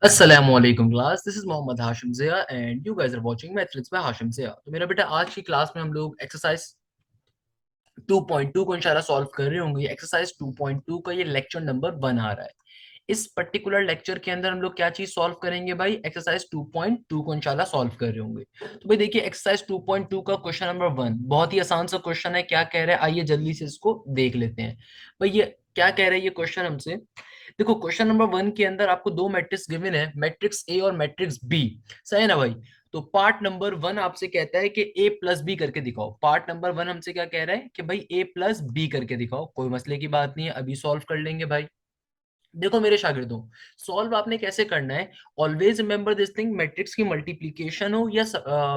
अस्सलामुअलैकुम class, this is Mohammed Hashim Zia and you guys are watching maths by Hashim Zia. तो मेरा बेटा आज की क्लास में हम लोग एक्सरसाइज 2.2 को इंशाल्लाह सॉल्व कर रहे होंगे। एक्सरसाइज 2.2 का ये लेक्चर नंबर 1 आ रहा है। इस पर्टिकुलर लेक्चर के अंदर हम लोग क्या चीज सॉल्व करेंगे भाई? एक्सरसाइज 2.2 को इंशाल्लाह सॉल्व कर रहे होंगे। तो भाई देखिए, एक्सरसाइज 2.2 का क्वेश्चन नंबर 1 बहुत ही आसान सा क्वेश्चन है। क्या कह रहा है आइए जल्दी से इसको देख लेते हैं। भाई ये क्या कह रहा है ये क्वेश्चन हमसे? देखो, क्वेश्चन नंबर 1 के अंदर आपको दो मैट्रिक्स गिवन है, मैट्रिक्स ए और मैट्रिक्स बी। सही है ना भाई? तो पार्ट नंबर 1 आपसे कहता है कि ए प्लस बी करके दिखाओ। पार्ट नंबर 1 हमसे क्या कह रहा है कि भाई ए प्लस बी करके दिखाओ। कोई मसले की बात नहीं है, अभी सॉल्व कर लेंगे भाई। देखो मेरे शागिर्दों, सॉल्व आपने कैसे करना है? Always remember this thing, matrix की मल्टीप्लीकेशन हो या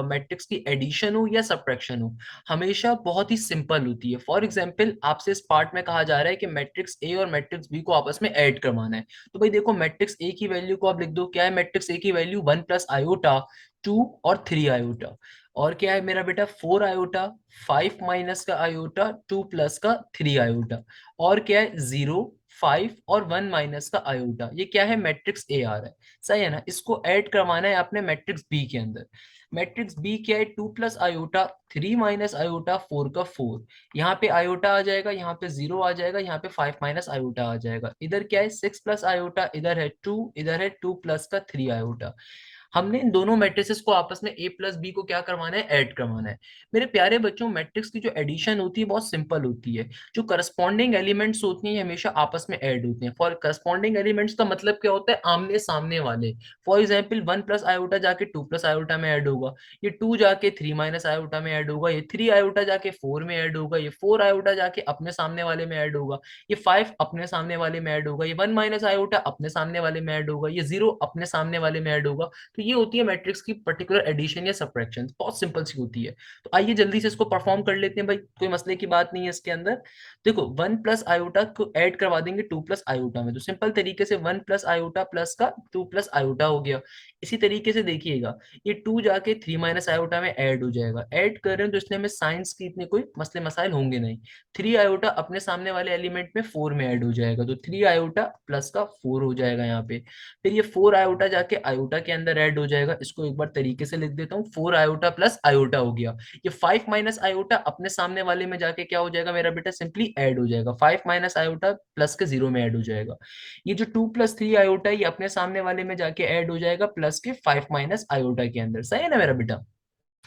मैट्रिक्स की एडिशन हो या सब्ट्रैक्शन हो, हमेशा बहुत ही सिंपल होती है। फॉर एग्जांपल आपसे इस पार्ट में कहा जा रहा है कि मैट्रिक्स ए और मैट्रिक्स बी को आपस में ऐड करवाना है। तो भाई देखो, मैट्रिक्स ए की वैल्यू को आप लिख दो। क्या है मैट्रिक्स ए की वैल्यू? 1 प्लस आयोटा, 2 और 3 आयोटा। और क्या है मेरा बेटा? 4 आयोटा, 5 माइनस का आयोटा, 2 प्लस का 3 आयोटा। और क्या है? 0, 5 और 1 माइनस का आयोटा। ये क्या है? मैट्रिक्स ए आ रहा है। सही है ना? इसको ऐड करवाना है आपने मैट्रिक्स बी के अंदर। मैट्रिक्स बी क्या है? 2 प्लस आयोटा, 3 माइनस आयोटा, 4 का 4। यहाँ पे आयोटा आ जाएगा, यहाँ पे 0 आ जाएगा, यहाँ पे 5 माइनस आयोटा आ जाएगा। इधर क्या है? 6 प्लस आयोटा, इधर है 2, इधर है 2 प्लस का 3 आयोटा। हमने इन दोनों मैट्रिसेस को आपस में ए प्लस बी को क्या करवाना है? ऐड करवाना है। मेरे प्यारे बच्चों, मैट्रिक्स की जो एडिशन होती है बहुत सिंपल होती है। जो करस्पॉन्डिंग एलिमेंट्स होती हैं ये हमेशा आपस में ऐड होते हैं। फॉर करस्पॉन्डिंग एलिमेंट्स का मतलब क्या होता है? आमने सामने वाले। फॉर एग्जाम्पल 1 प्लस आयोटा जाके 2 प्लस आयोटा में ऐड होगा, ये 2 जाके 3 माइनस आयोटा में ऐड होगा, ये 3 आयोटा जाके 4 में ऐड होगा, ये 4 आयोटा जाके अपने सामने वाले में ऐड होगा, ये 5 अपने सामने वाले में ऐड होगा, ये 1 माइनस आयोटा अपने सामने वाले में ऐड होगा, ये 0 अपने सामने वाले में ऐड होगा। तो ये होती है मैट्रिक्स की पर्टिकुलर एडिशन या सब्ट्रैक्शन, बहुत सिंपल सी होती है। तो आइए जल्दी से इसको परफॉर्म कर लेते हैं भाई, कोई मसले की बात नहीं है इसके अंदर। देखो, 1 प्लस आयोटा को ऐड करवा देंगे 2 प्लस आयोटा में, तो सिंपल तरीके से 1 प्लस आयोटा प्लस का 2 प्लस आयोटा हो गया। इसी तरीके से देखिएगा, ये 2 जाके 3 माइनस आयोटा में ऐड हो जाएगा। ऐड कर रहे हैं तो इसलिए हमें साइंस की इतने कोई मसले मसाइल होंगे नहीं। 3 आयोटा अपने सामने वाले एलिमेंट में 4 में ऐड हो जाएगा, तो 3 आयोटा प्लस का 4 हो जाएगा यहाँ पे। फिर ये 4 आयोटा जाके आयोटा के अंदर ऐड हो जाएगा। इसको एक बार तरीके से लिख देता हूँ, 4 आयोटा प्लस आयोटा हो गया। ये 5 माइनस आयोटा अपने सामने वाले में जाके क्या हो जाएगा मेरा बेटा? सिंपली ऐड हो जाएगा। 5 माइनस आयोटा प्लस के 0 में ऐड हो जाएगा। ये जो 2 प्लस 3 आयोटा है ये अपने सामने वाले में जाके ऐड हो जाएगा प्लस के 5 माइनस आयोटा के अंदर। सही है ना मेरा बेटा?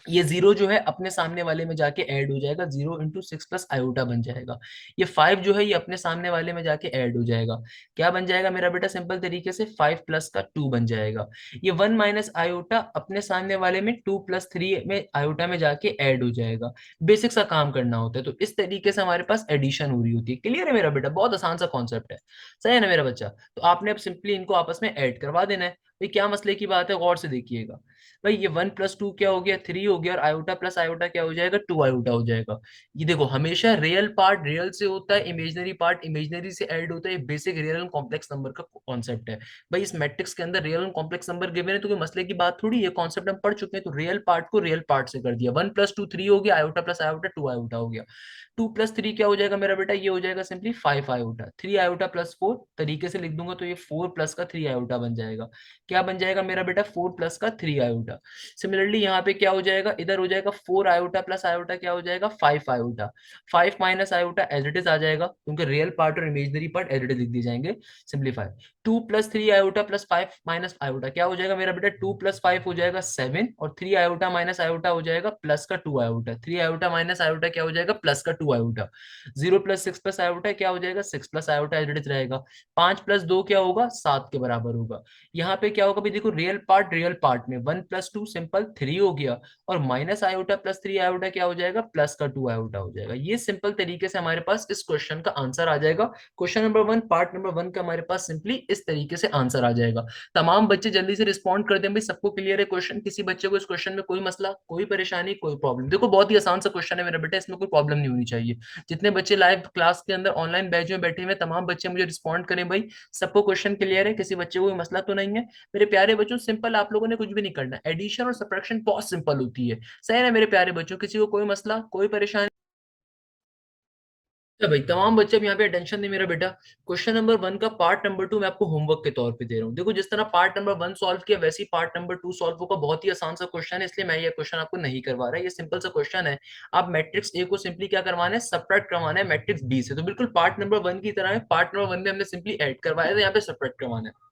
ये 0 जो है अपने सामने वाले में जाके ऐड हो जाएगा, 0 इंटू 6 प्लस आयोटा बन जाएगा। ये 5 जो है ये अपने सामने वाले में जाके ऐड हो जाएगा। क्या बन जाएगा मेरा बेटा? सिंपल तरीके से 5 प्लस का 2 बन जाएगा। ये 1 माइनस आयोटा अपने सामने वाले में 2 प्लस 3 में आयोटा में जाके ऐड हो जाएगा। बेसिक सा काम करना होता है, तो इस तरीके से हमारे पास एडिशन हो रही होती है। क्लियर है मेरा बेटा? बहुत आसान सा कॉन्सेप्ट है। सही है ना मेरा बच्चा? तो आपने अब सिंपली इनको आपस में ऐड करवा देना है। भाई क्या मसले की बात है, गौर से देखिएगा। भाई ये 1 प्लस 2 क्या हो गया? 3 हो गया, और आयोटा प्लस आयोटा क्या हो जाएगा? 2 आयोटा हो जाएगा। ये देखो, हमेशा रियल पार्ट रियल से होता है, इमेजनरी पार्ट इमेजनरी से ऐड होता है। ये basic real and complex number का कॉन्सेप्ट है। भाई इस मैट्रिक्स के अंदर real and complex number given है तो कोई मसले की बात थोड़ी है, कॉन्सेप्ट हम पढ़ चुके हैं। तो रियल पार्ट को रियल पार्ट से कर दिया। 1 प्लस 2 3 हो गया, आयोटा प्लस आयोटा 2 आयोटा हो गया। 2 प्लस 3 क्या हो जाएगा मेरा बेटा? ये हो जाएगा सिंपली 5 आयोटा। 3 आयोटा प्लस 4 तरीके से लिख दूंगा तो ये 4 प्लस का 3 आयोटा बन जाएगा। क्या बन जाएगा मेरा बेटा? 4 प्लस का 3 आयोटा। सिमिलरली यहाँ पे क्या हो जाएगा? इधर हो जाएगा 4 आयोटा प्लस आयोटा क्या हो जाएगा? 5 iota. 5 minus iota as it is आ जाएगा, क्योंकि रियल पार्ट और imaginary part as it is लिख दिए जाएंगे। Simplify. 2 plus 3 iota plus 5 minus iota क्या हो जाएगा मेरा बेटा? 2 प्लस 5 हो जाएगा 7, और 3 आयोटा माइनस आयोटा हो जाएगा प्लस का 2 आयोटा। 3 आयोटा माइनस आयोटा क्या हो जाएगा? प्लस का 2 आयोटा। 0 प्लस 6 प्लस आयोटा क्या हो जाएगा? 6 plus iota as it is रहेगा। 5 प्लस 2 क्या होगा? 7 के बराबर होगा। यहाँ पे क्या होगा भाई? देखो, रियल पार्ट में 1 प्लस 2 सिंपल 3 हो गया, और माइनस आयोटा प्लस 3 आयोटा क्या हो जाएगा? प्लस का 2 आयोटा हो जाएगा। ये सिंपल तरीके से हमारे पास इस क्वेश्चन का आंसर आ जाएगा। क्वेश्चन नंबर 1 पार्ट नंबर 1 का हमारे पास सिंपली इस तरीके से आंसर आ जाएगा। तमाम बच्चे जल्दी से रिस्पॉन्ड कर दें भाई, सबको क्लियर है क्वेश्चन? किसी बच्चे को इस क्वेश्चन में कोई मसला, कोई परेशानी, कोई प्रॉब्लम? देखो बहुत ही आसान सा क्वेश्चन है मेरा बेटा, इसमें कोई प्रॉब्लम नहीं होनी चाहिए। जितने बच्चे लाइव क्लास के अंदर ऑनलाइन बैच में बैठे हुए तमाम बच्चे मुझे रिस्पॉन्ड करें भाई, सबको क्वेश्चन क्लियर है? किसी बच्चे को कोई मसला तो नहीं है? मेरे प्यारे बच्चों, सिंपल, आप लोगों ने कुछ भी नहीं करना। एडिशन और सब्ट्रैक्शन बहुत सिंपल होती है। सही है ना मेरे प्यारे बच्चों? किसी को कोई मसला, कोई परेशानी? अच्छा भाई, तमाम बच्चे अब यहाँ पे अटेंशन दे मेरा बेटा। क्वेश्चन नंबर 1 का पार्ट नंबर 2 मैं आपको होमवर्क के तौर पे दे रहा हूँ। देखो, जिस तरह पार्ट नंबर 1 सॉल्व किया वैसे ही पार्ट नंबर 2 सॉल्व होगा। बहुत ही आसान सा क्वेश्चन है, इसलिए मैं ये क्वेश्चन आपको नहीं करवा रहा। ये सिंपल सा क्वेश्चन है। आप मैट्रिक्स ए को सिंपली क्या करवाना है, सबट्रैक्ट करवाना है मैट्रिक्स बी से। तो बिल्कुल पार्ट नंबर 1 की तरह है। पार्ट नंबर 1 में हमने सिंपली ऐड करवाया था, यहाँ पे सबट्रैक्ट करवाना है।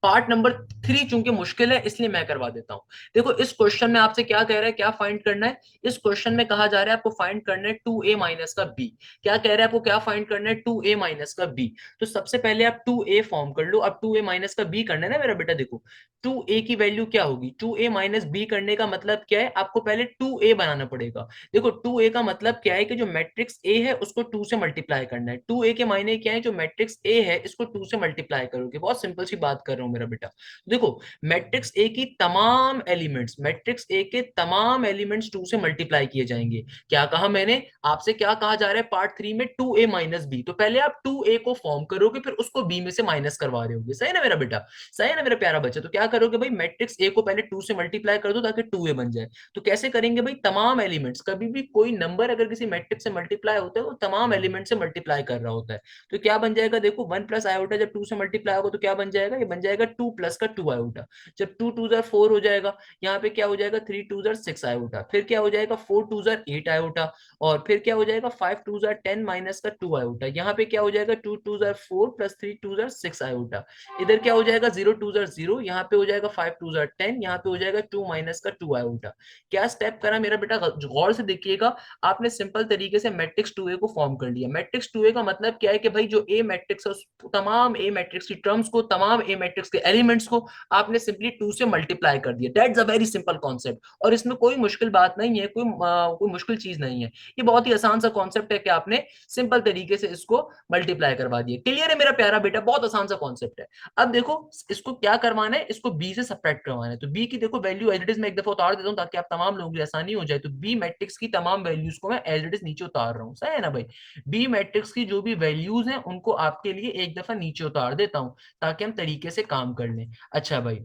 पार्ट नंबर 3 चूंकि मुश्किल है इसलिए मैं करवा देता हूं। देखो, इस क्वेश्चन में आपसे क्या कह रहा है, क्या फाइंड करना है। इस क्वेश्चन में कहा जा रहा है आपको फाइंड करना है 2a माइनस का b। क्या कह रहा है आपको, क्या फाइंड करना है, 2a माइनस का b। तो सबसे पहले आप 2a फॉर्म कर लो। अब 2a माइनस का b करना है ना मेरा बेटा। देखो, 2a की वैल्यू क्या होगी, 2a माइनस b करने का मतलब क्या है, आपको पहले 2a बनाना पड़ेगा। देखो, 2a का मतलब क्या है कि जो मैट्रिक्स a है उसको 2 से मल्टीप्लाई करना है। 2a के मायने क्या है, जो मैट्रिक्स a है इसको 2 से मल्टीप्लाई करोगे। बहुत सिंपल सी बात कर रहा हूं मेरा बेटा। देखो, मैट्रिक्स ए की तमाम एलिमेंट्स, मैट्रिक्स ए के तमाम एलिमेंट्स 2 से मल्टीप्लाई किए जाएंगे। क्या कहा मैंने आपसे, क्या कहा जा रहा है पार्ट 3 में, 2a माइनस बी। तो पहले आप 2a को फॉर्म करोगे, फिर उसको b में से माइनस करवा रहे होगे। सही है ना मेरा बेटा, सही है ना मेरा प्यारा बच्चा। तो क्या करोगे भाई, मैट्रिक्स ए को पहले 2 से मल्टीप्लाई कर दो ताकि 2a बन जाए। तो कैसे करेंगे भाई, तमाम एलिमेंट्स, कभी भी कोई नंबर अगर किसी मैट्रिक्स से मल्टीप्लाई होता है वो तमाम एलिमेंट से मल्टीप्लाई कर रहा होता है। तो क्या बन जाएगा, देखो 1 प्लस आयोटा जब 2 से मल्टीप्लाई होगा तो क्या बन जाएगा, ये बन जाएगा 2 प्लस का 2 आयोटा। जब 2 टू जार 4 हो जाएगा, यहाँ पे क्या हो जाएगा, 3 टू जार 6 आयोटा। फिर क्या हो जाएगा, 4 टू जार 8 आयोटा। और फिर क्या हो जाएगा, 5 टू जार 10 माइनस का 2 आयोटा। यहाँ पे क्या हो जाएगा, 2 टू जार 4 प्लस 3 टू जार 6 आयोटा। इधर क्या हो जाएगा, 0 टू जार 0, यहाँ पे हो जाएगा 5 टू जार 10, यहाँ पे हो जाएगा 2 माइनस का 2 आयोटा। क्या स्टेप करा मेरा बेटा, गौर से देखिएगा। आपने सिंपल तरीके से मैट्रिक्स 2a को फॉर्म कर लिया। मैट्रिक्स 2a का मतलब क्या है कि भाई जो ए मैट्रिक्स है तमाम ए मैट्रिक्स की टर्म्स को, तमाम ए मैट्रिक्स के एलिमेंट्स को आपने सिंपली 2 से मल्टीप्लाई कर दिया। That's a very simple concept, और इसमें कोई मुश्किल बात नहीं है, कोई मुश्किल चीज नहीं है। ये बहुत ही आसान सा कॉन्सेप्ट है कि आपने सिंपल तरीके से इसको मल्टीप्लाई करवा दिया। क्लियर है मेरा प्यारा बेटा, बहुत आसान सा कॉन्सेप्ट है। अब देखो, इसको क्या करवाना है, इसको बी से सब्ट्रैक्ट करवाना है। तो बी की देखो वैल्यू एज इट इज मैं एक दफा उतार देता हूँ ताकि आप तमाम लोगों की आसानी हो जाए। तो बी मैट्रिक्स की तमाम वैल्यूज को मैं एज इट इज नीचे उतार रहा हूँ। सही है ना भाई, बी मैट्रिक्स की जो भी वैल्यूज हैं उनको आपके लिए एक दफा नीचे उतार देता हूँ ताकि हम तरीके से काम कर लें। अच्छा भाई,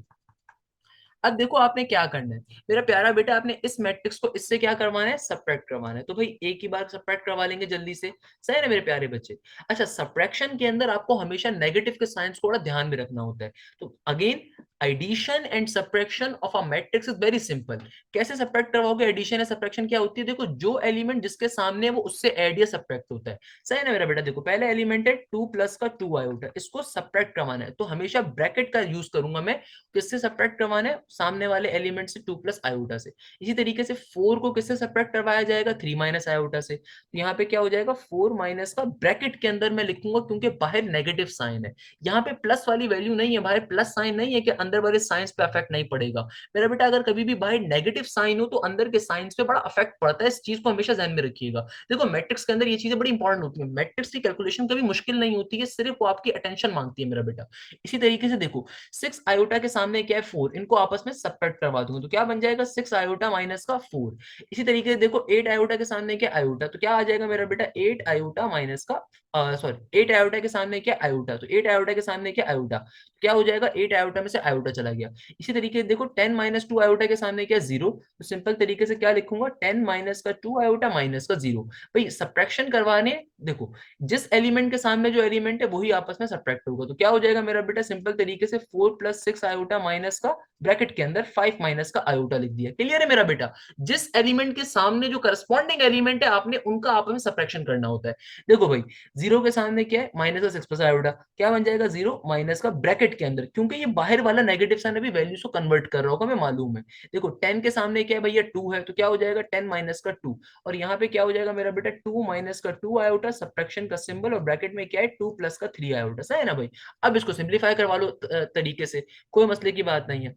अब देखो आपने क्या करना है मेरा प्यारा बेटा, आपने इस मैट्रिक्स को इससे क्या करवाना है, सब्ट्रैक्ट करवाना है। तो भाई एक ही बार सब्ट्रैक्ट करवा लेंगे जल्दी से। सही है ना मेरे प्यारे बच्चे। अच्छा, सब्ट्रैक्शन के अंदर आपको हमेशा नेगेटिव के साइंस को थोड़ा ध्यान में रखना होता है। तो again, addition and subtraction of a matrix is very simple. कैसे सब्ट्रैक्ट करवाओगे, एडिशन या सब्ट्रैक्शन क्या होती है, देखो जो एलिमेंट जिसके सामने है वो उससे ऐड या सब्ट्रैक्ट होता है। सही है ना मेरा बेटा। देखो, पहले एलिमेंट है 2 प्लस का 2 आयोटा, इसको सब्ट्रैक्ट करवाना है तो हमेशा ब्रैकेट का यूज करूंगा मैं। किससे सब्ट्रैक्ट करवाना है, सामने वाले एलिमेंट से 2 प्लस आयोटा से। इसी तरीके से 4 को किससे सब्ट्रैक्ट करवाया जाएगा, 3 माइनस आयोटा से। तो यहाँ पे क्या हो जाएगा, 4 माइनस का ब्रैकेट के अंदर मैं लिखूंगा क्योंकि बाहर नेगेटिव साइन है। यहाँ पे प्लस वाली वैल्यू नहीं है, बाहर प्लस साइन नहीं है कि अंदर वाले साइंस पे अफेक्ट नहीं पड़ेगा। मेरा बेटा, अगर कभी भी बाहर नेगेटिव साइन हो तो अंदर के साइंस पे बड़ा अफेक्ट पड़ता है। इस चीज को हमेशा ध्यान में रखिएगा। देखो, मैट्रिक्स के अंदर ये चीजें बड़ी इंपॉर्टेंट होती है। मैट्रिक्स की कैलकुलेशन कभी मुश्किल नहीं होती है, सिर्फ वो आपकी अटेंशन मांगती है मेरा बेटा। इसी तरीके से देखो, 6 आयोटा के सामने क्या है, 4, इनको आपस में सब्ट्रैक्ट करवा दूंगा तो क्या बन जाएगा, 6 आयोटा माइनस का 4। इसी तरीके से देखो, 8 आयोटा के सामने क्या, आयोटा, तो क्या आ जाएगा मेरा बेटा, 8 आयोटा माइनस का, सॉरी 8 आयोटा के सामने क्या, आयोटा, तो 8 आयोटा के सामने क्या, आयोटा। क्या हो जाएगा, 8 आयोटा में से आयोटा चला गया। इसी तरीके से देखो, 10 माइनस 2 आयोटा के सामने क्या, 0, तो सिंपल तरीके से क्या लिखूंगा, 10 माइनस का 2 आयोटा माइनस का 0। भाई सब्ट्रैक्शन करवाने, देखो जिस एलिमेंट के सामने जो एलिमेंट है वही आपस में सब्ट्रैक्ट होगा। तो क्या हो जाएगा मेरा बेटा, सिंपल तरीके से 4 प्लस 6 आयोटा माइनस का, ब्रैकेट के अंदर 5 माइनस का आयोटा लिख दिया। क्लियर है मेरा बेटा। जिस एलिमेंट के सामने जो करस्पॉन्डिंग एलिमेंट है आपने उनका आपस में सब्ट्रैक्शन करना होता है। देखो भाई, 0 के सामने क्या है, माइनस का 6 प्लस आयोटा, क्या बन जाएगा, 0 माइनस का, ब्रैकेट के अंदर, क्योंकि ये बाहर वाला नेगेटिव साइन अभी वैल्यूज को कन्वर्ट कर रहा होगा, हमें मालूम है। देखो 10 के सामने क्या है भैया, 2 है, तो क्या हो जाएगा, 10 माइनस का 2। और यहाँ पे क्या हो जाएगा मेरा बेटा, 2 माइनस का 2 आयोटा, सब्ट्रैक्शन का सिंबल, और ब्रैकेट में क्या है, 2 प्लस का 3 आयोटा। सही है ना भाई। अब इसको सिंप्लीफाई करवा लो तरीके से, कोई मसले की बात नहीं है।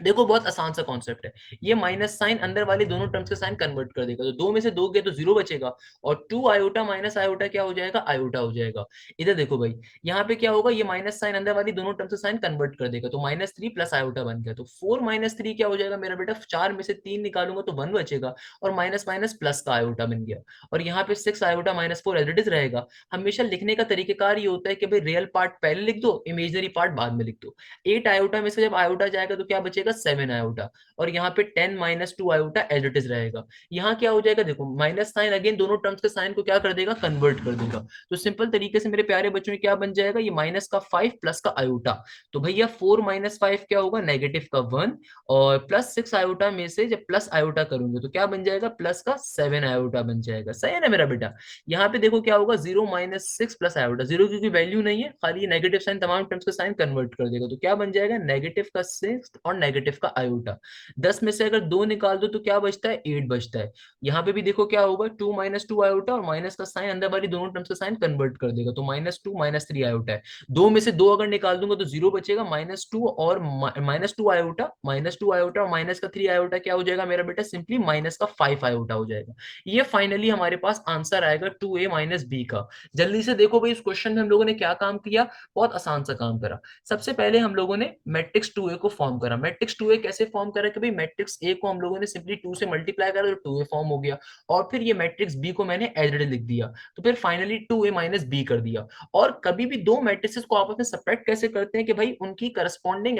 देखो, बहुत आसान सा कॉन्सेप्ट है। ये माइनस साइन अंदर वाली दोनों टर्म्स के साइन कन्वर्ट कर देगा, तो दो में से दो गए तो 0 बचेगा। और 2 आयोटा माइनस आयोटा क्या हो जाएगा, आयोटा हो जाएगा। इधर देखो भाई, यहाँ पे क्या होगा, ये माइनस साइन अंदर वाली दोनों टर्म्स से साइन कन्वर्ट कर देगा, तो -3 प्लस आयोटा बन गया। तो 4 माइनस 3 क्या हो जाएगा मेरा बेटा, 4 में से 3 निकालूंगा तो 1 बचेगा, और माइनस माइनस प्लस का आयोटा बन गया। और यहाँ पे 6 iota minus 4 as it is रहेगा। हमेशा लिखने का तरीकेकार ये होता है कि भाई रियल पार्ट पहले लिख दो, इमेजनरी पार्ट बाद में लिख दो। 8 आयोटा में से जब आयोटा जाएगा तो क्या बचेगा, जाएगा 7 आयोटा, और यहाँ पे 10 minus 2 iota as it is रहेगा। यहाँ क्या हो जाएगा, देखो माइनस साइन अगेन दोनों टर्म्स के साइन को क्या कर देगा, कन्वर्ट कर देगा। तो सिंपल तरीके से मेरे प्यारे बच्चों में क्या बन जाएगा, ये माइनस का 5 प्लस का आयोटा, तो भैया 4 माइनस 5 क्या होगा, नेगेटिव का 1, और प्लस 6 आयोटा में से जब प्लस आयोटा करूंगे तो क्या बन जाएगा, प्लस का 7 आयोटा बन जाएगा। सही है ना मेरा बेटा। यहाँ पे देखो क्या होगा, 0 माइनस 6 प्लस आयोटा, जीरो की वैल्यू नहीं है, खाली ये नेगेटिव साइन तमाम टर्म्स का साइन कन्वर्ट कर देगा, तो क्या बन जाएगा, नेगेटिव का 6 और नेगेटिव का आयोटा। 10 में से अगर 2 निकाल दो तो क्या बचता है, 8 बचता है। यहाँ पे भी देखो क्या होगा, 2 माइनस 2 आयोटा, और माइनस का साइन अंदर वाली दोनों टर्म्स का साइन कन्वर्ट कर देगा, तो माइनस 2 माइनस 3 आयोटा है। 2 में से 2 अगर निकाल दूंगा तो 0 बचेगा, माइनस 2 और माइनस 2 आयोटा, माइनस 2 आयोटा और माइनस का 3 आयोटा क्या हो जाएगा मेरा बेटा, सिंपली माइनस का 5 आयोटा हो जाएगा। ये फाइनली हमारे पास आंसर आएगा 2a माइनस बी का। जल्दी से देखो भाई, इस क्वेश्चन में हम लोगों ने क्या काम किया, बहुत आसान सा काम करा। सबसे पहले हम लोगों ने मैट्रिक्स 2a को फॉर्म करा। मैट्रिक्स 2a कैसे फॉर्म करा कि भाई मैट्रिक्स a को हम लोगों ने सिंपली 2 से मल्टीप्लाई करा तो 2a फॉर्म हो गया, और फिर ये मैट्रिक्स b को मैंने एज इट इज लिख दिया, तो फिर फाइनली 2a माइनस बी कर दिया। और कभी भी दो मैट्रिसेस को आपस में सब्ट्रैक्ट कैसे करते हैं कि भाई उनकी करस्पॉन्डिंग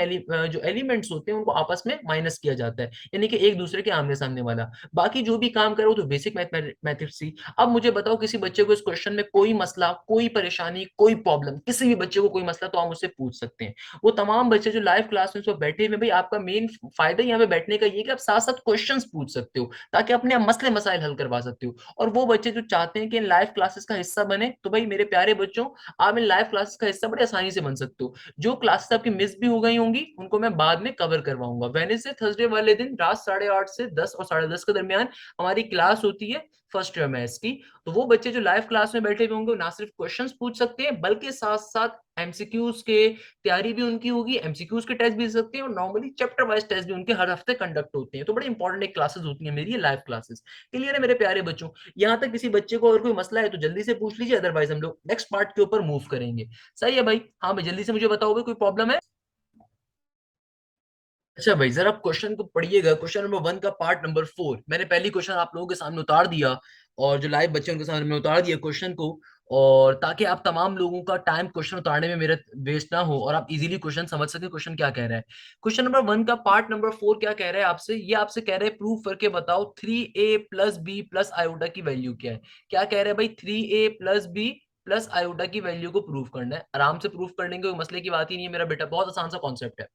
जो एलिमेंट्स होते हैं उनको आपस में माइनस किया जाता है, यानी कि एक दूसरे के आमने सामने वाला। बाकी जो भी काम करो तो बेसिक मैथमेटिक्स ही। अब मुझे बताओ, किसी बच्चे को इस क्वेश्चन में कोई मसला, कोई परेशानी, कोई प्रॉब्लम, किसी भी बच्चे को कोई मसला, तो आप मुझसे पूछ सकते हैं। वो तमाम बच्चे जो लाइव क्लास में बैठे हुए, भाई आपका मेन फायदा यहाँ पे बैठने का ये कि आप साथ साथ क्वेश्चंस पूछ सकते हो, ताकि अपने मसले मसाइल हल करवा सकते हो। और वो बच्चे जो चाहते हैं कि इन लाइव क्लासेस का हिस्सा बने, तो भाई मेरे प्यारे बच्चों, आप इन लाइव क्लासेस का हिस्सा बड़े आसानी से बन सकते हो। जो क्लासेस आपकी मिस भी हो गई होंगी उनको मैं बाद में कवर करवाऊंगा। वेडनेसडे थर्सडे वाले दिन रात 8:30 से 10 और 10:30 के दरमियान हमारी क्लास होती है फर्स्ट ईयर मैथ्स की। तो वो बच्चे जो लाइव क्लास में बैठे हुए होंगे ना सिर्फ क्वेश्चंस पूछ सकते हैं, बल्कि साथ साथ एमसीक्यूज के तैयारी भी उनकी होगी, एमसीक्यूज के टेस्ट भी दे सकते हैं, और नॉर्मली चैप्टर वाइज टेस्ट भी उनके हर हफ्ते कंडक्ट होते हैं। तो बड़े इंपॉर्टेंट एक क्लासेस होती है मेरी ये लाइव क्लासेस। क्लियर है मेरे प्यारे बच्चों। यहाँ तक किसी बच्चे को अगर कोई मसला है तो जल्दी से पूछ लीजिए, अदरवाइज हम लोग नेक्स्ट पार्ट के ऊपर मूव करेंगे। सही है भाई। हाँ भाई, जल्दी से मुझे बताओ भाई, कोई प्रॉब्लम है। अच्छा भाई, जरा आप क्वेश्चन को पढ़िएगा। क्वेश्चन नंबर 1 का पार्ट नंबर 4 मैंने पहली क्वेश्चन आप लोगों के सामने उतार दिया, और जो लाइव बच्चे हैं उनके सामने मैं उतार दिया क्वेश्चन को, और ताकि आप तमाम लोगों का टाइम क्वेश्चन उतारने में मेरा वेस्ट ना हो और आप इजीली क्वेश्चन समझ सके क्वेश्चन क्या कह रहा है। क्वेश्चन नंबर 1 का पार्ट नंबर 4 क्या कह रहा है आपसे, ये आपसे कह रहे हैं प्रूव करके बताओ 3a plus B plus iota की वैल्यू क्या है। क्या कह रहे हैं भाई, 3a plus B plus iota की वैल्यू को प्रूव करना है। आराम से प्रूव कर लेंगे, कोई मसले की बात ही नहीं है मेरा बेटा, बहुत आसान सा कॉन्सेप्ट है।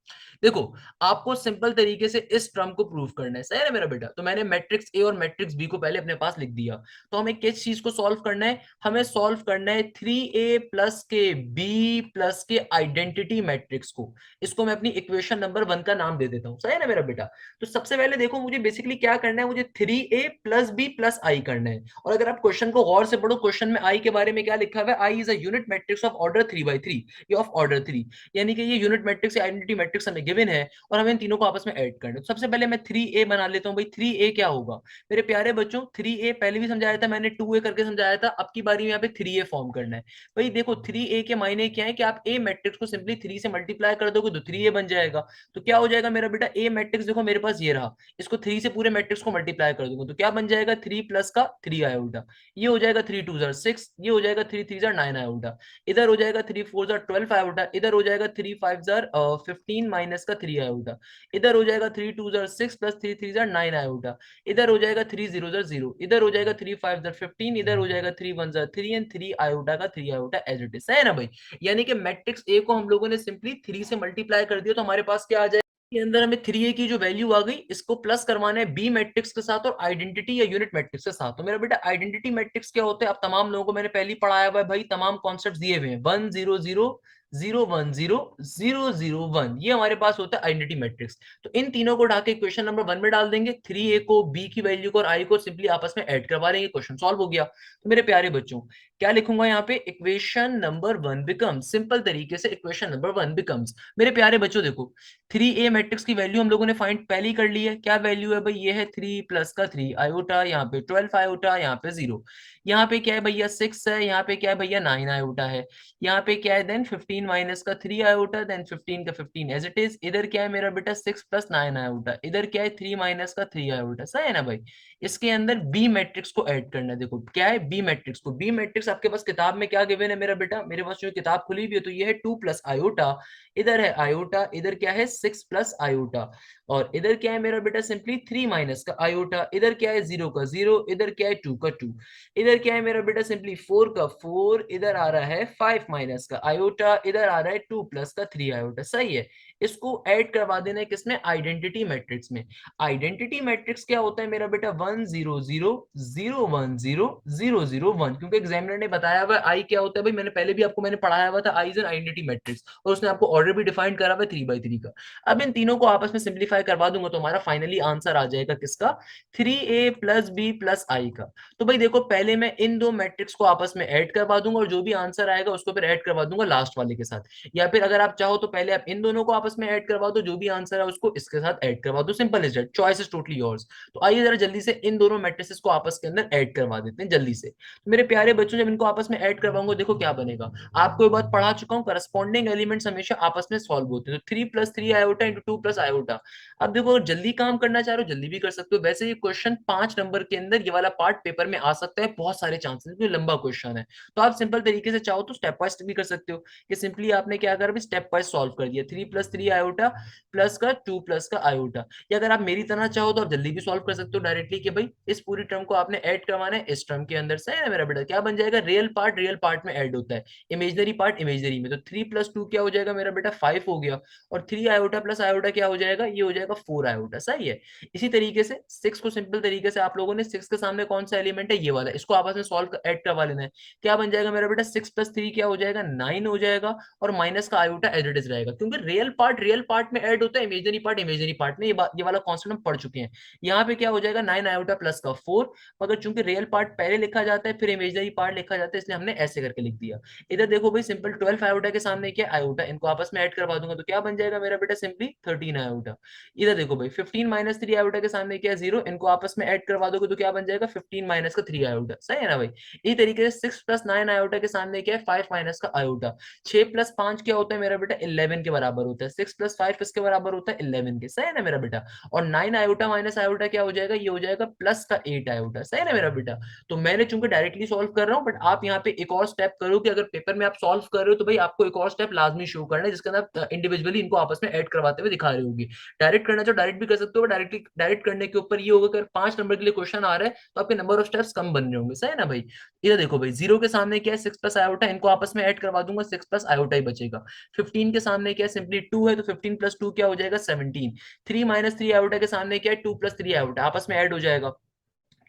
देखो, आपको सिंपल तरीके से इस टर्म को प्रूव करना है। सही है ना मेरा बेटा। तो मैंने मैट्रिक्स ए और मैट्रिक्स बी को पहले अपने पास लिख दिया। तो हमें किस चीज को सॉल्व करना है, हमें सॉल्व करना है 3a प्लस के बी प्लस के आइडेंटिटी मैट्रिक्स को। इसको मैं अपनी इक्वेशन नंबर 1 का नाम दे देता हूं। सही है ना मेरा बेटा। तो सबसे पहले देखो, मुझे बेसिकली क्या करना है, मुझे 3a प्लस बी प्लस आई करना है। और अगर आप क्वेश्चन को गौर से पढ़ो, क्वेश्चन में आई के बारे में क्या लिखा हुआ है, I is a unit matrix of order 3 by 3, ये ऑफ ऑर्डर 3, यानी कि ये यूनिट मैट्रिक्स या आइडेंटिटी मैट्रिक्स हमें गिवन है, और हमें इन तीनों को आपस में ऐड करना है। सबसे पहले मैं 3a बना लेता हूं। भाई 3a क्या होगा मेरे प्यारे बच्चों, 3a पहले भी समझाया था मैंने, 2a करके समझाया था, अब की बारी में यहाँ पे 3a फॉर्म करना है। भाई देखो 3a के मायने क्या है कि आप a मैट्रिक्स को सिंपली 3 से मल्टीप्लाई कर दोगे तो 3a बन जाएगा। तो क्या हो जाएगा मेरा बेटा, a मैट्रिक्स देखो मेरे पास ये रहा, इसको 3 से पूरे मैट्रिक्स को मल्टीप्लाई कर दूंगा तो क्या बन जाएगा, 3 प्लस का 3 आया उल्टा, ये हो जाएगा 3 2 जार 6, ये हो जाएगा 3 3 जार 9 आया उल्टा, इधर हो जाएगा 3 4 जार 12 आया उल्टा, इधर हो जाएगा 3 5 जार 15 माइनस का 3 आया उल्टा, इधर हो जाएगा 3 2 जार 6 प्लस 3 3 जार 9 आया उल्टा, इधर हो जाएगा 3 0 जार 0, इधर हो जाएगा 3 5 जार 15, इधर हो जाएगा 3 1 जार 3 एंड 3 आयोटा का 3 आयोटा एज इट इज। है ना भाई। यानी कि मैट्रिक्स ए को हम लोगों ने सिंपली 3 से मल्टीप्लाई कर दिया, तो हमारे पास क्या आ जाएगा, के अंदर हमें 3a की जो वैल्यू आ गई, इसको प्लस करवाना है बी मैट्रिक्स के साथ और आइडेंटिटी या यूनिट मैट्रिक्स के साथ। तो मेरा बेटा आइडेंटिटी मैट्रिक्स क्या होता है, अब तमाम लोगों को मैंने पहले ही पढ़ाया हुआ है भाई, तमाम कॉन्सेप्ट दिए हुए हैं, 1 0 0 0 1 0 0 0 1, ये हमारे पास होता है आइडेंटिटी मैट्रिक्स। तो इन तीनों को ढाके इक्वेशन नंबर 1 में डाल देंगे, 3a को, b की वैल्यू को और i को सिंपली आपस में ऐड करवा लेंगे, क्वेश्चन सॉल्व हो गया। तो मेरे प्यारे बच्चों, क्या लिखूंगा यहाँ पे, इक्वेशन नंबर 1 बिकम्स, सिंपल तरीके से इक्वेशन नंबर 1 बिकम्स, मेरे प्यारे बच्चों देखो 3a मैट्रिक्स की वैल्यू हम लोगों ने फाइंड पहले ही कर ली है। क्या वैल्यू है भाई, ये है 3 प्लस का 3 आयोटा, यहाँ पे 12 आयोटा, यहाँ पे 0, यहाँ पे क्या है भैया 6 है, यहाँ पे क्या है भैया 9 आयोटा है, यहाँ पे क्या है देन 15 15 माइनस का 3 आयोटा, देन 15 का 15 एज इट इज। इधर क्या है मेरा बेटा 6 प्लस 9 आयोटा, इधर क्या है 3 माइनस का 3 आयोटा, सही है ना भाई। इसके अंदर बी मैट्रिक्स को ऐड करना है। देखो क्या है बी मैट्रिक्स को, बी मैट्रिक्स आपके पास किताब में क्या गिवन है मेरा बेटा, मेरे पास जो किताब खुली हुई है तो ये है 2 प्लस आयोटा, इधर है आयोटा, इधर क्या है 6 प्लस आयोटा, और इधर क्या है मेरा बेटा सिंपली 3 माइनस का आयोटा, इधर क्या है 0 का 0, इधर क्या है 2 का 2, इधर क्या है मेरा बेटा सिंपली 4 का 4, इधर आ रहा है 5 माइनस का आयोटा, इधर आ रहा है 2 प्लस का 3 आयोटा, सही है। इसको ऐड करवा देना है किसमें, आइडेंटिटी मैट्रिक्स में। आइडेंटिटी मैट्रिक्स क्या होता है मेरा बेटा 1 0 0 0 1 0 0 0 1, क्योंकि एग्जामिनर ने बताया हुआ आई क्या होता है भाई, मैंने पहले भी आपको मैंने पढ़ाया हुआ था I is an identity matrix, और उसने आपको ऑर्डर भी डिफाइन करा हुआ है 3 by 3 का। अब इन तीनों को आपस में सिंप्लीफाई करवा दूंगा तो हमारा फाइनली आंसर आ जाएगा किसका, 3a प्लस बी प्लस आई का। तो भाई देखो पहले मैं इन दो मैट्रिक्स को आपस में ऐड करवा दूंगा और जो भी आंसर आएगा उसको फिर ऐड करवा दूंगा लास्ट वाले के साथ, या फिर अगर आप चाहो तो पहले आप इन दोनों को आपस में ऐड करवा दो, जो भी आंसर है उसको इसके साथ ऐड करवा दो, simple is that, choice is totally yours. तो आइए जरा जल्दी से इन दोनों मैट्रिसेस को आपस के अंदर ऐड करवा देते हैं जल्दी से। तो मेरे प्यारे बच्चों जब इनको आपस में ऐड करवाऊंगा देखो क्या बनेगा। आपको ये बात पढ़ा चुका हूँ, करस्पॉन्डिंग एलिमेंट्स हमेशा आपस में सॉल्व होते हैं, तो 3 plus 3 iota into 2 plus iota. अब देखो अगर जल्दी काम करना चाह रहे हो जल्दी भी कर सकते हो, वैसे ये क्वेश्चन 5 नंबर के अंदर ये वाला पार्ट पेपर में आ सकता है, बहुत सारे चांसेस, क्योंकि लंबा क्वेश्चन है। तो आप सिंपल तरीके से चाहो तो स्टेप वाइज भी कर सकते हो, कि सिंपली आपने क्या करा स्टेप वाइज सॉल्व कर दिया, 3 प्लस 3 आयोटा प्लस का 2 प्लस का आयोटा। या अगर आप मेरी तरह चाहो तो आप जल्दी भी सॉल्व कर सकते हो डायरेक्टली, कि भाई इस पूरी टर्म को आपने ऐड करवाना है इस टर्म के अंदर, सही है ना मेरा बेटा। क्या बन जाएगा, रियल पार्ट में ऐड होता है, इमेजनरी पार्ट इमेजनरी में। तो 3 प्लस 2 क्या हो जाएगा मेरा बेटा 5 हो गया, और 3 आयोटा प्लस आयोटा क्या हो जाएगा, ये हो जाएगा 4 आयोटा, सही है। इसी तरीके से 6 को सिंपल तरीके से आप लोगों ने 6 के सामने कौन सा एलिमेंट है, ये वाला, इसको आपस में सॉल्व ऐड करवा लेना है। क्या बन जाएगा मेरा बेटा 6 प्लस 3 क्या हो जाएगा 9 हो जाएगा, और माइनस का आयोटा एज इट इज रहेगा, क्योंकि रियल पार्ट में ऐड होता है, इमेजनरी पार्ट में, ये वाला कॉन्सेप्ट हम पढ़ चुके हैं। यहाँ पे क्या हो जाएगा 9 आयोटा प्लस का 4, मगर चूंकि रियल पार्ट पहले लिखा जाता है फिर इमेजनरी पार्ट लिखा जाता है, इसलिए हमने ऐसे करके लिख दिया। इधर देखो भाई सिंपल 12 आयोटा के सामने क्या आयोटा, इनको आपस में ऐड करवा दूंगा तो क्या बन जाएगा मेरा बेटा सिंपली 13 आयोटा। इधर देखो भाई 15 माइनस 3 आयोटा के सामने क्या है 0, इनको आपस में ऐड करवा दोगे तो क्या बन जाएगा 15 माइनस का 3 आयोटा, सही है ना भाई। इसी तरीके से 6 प्लस 9 आयोटा के सामने क्या है 5 माइनस का आयोटा। 6 प्लस 5 क्या होता है मेरा बेटा 11 के बराबर होता है, 6 प्लस 5 किसके बराबर होता है 11 के, सही है ना मेरा बेटा। और 9 आयोटा माइनस आयोटा क्या हो जाएगा, ये हो जाएगा प्लस का 8 आयोटा, सही है ना मेरा बेटा। तो मैंने चूंकि डायरेक्टली सॉल्व कर रहा हूँ, बट आप यहाँ पे एक और स्टेप करो कि अगर पेपर में आप सॉल्व कर रहे हो तो भाई आपको एक और स्टेप लाजमी शो करना है, जिसके अंदर इंडिविजुअली इनको आपस में ऐड करवाते हुए दिखा रहे होगी। डायरेक्ट करना चाहो डायरेक्ट भी कर सकते हो, डायरेक्ट करने के ऊपर ये होगा कि 5 नंबर के लिए क्वेश्चन आ रहा है तो आपके नंबर ऑफ स्टेप्स कम बन रहे होंगे, सही है ना भाई। इधर देखो भाई 0 के सामने क्या है 6 प्लस आयोटा, इनको आपस में ऐड करवा दूंगा 6 प्लस आयोटा ही बचेगा। 15 के सामने क्या है सिंपली 2 है, तो 15 प्लस 2 क्या हो जाएगा 17। 3 माइनस 3 आयोटा के सामने क्या है 2 प्लस 3 आयोटा, आपस में ऐड हो जाएगा,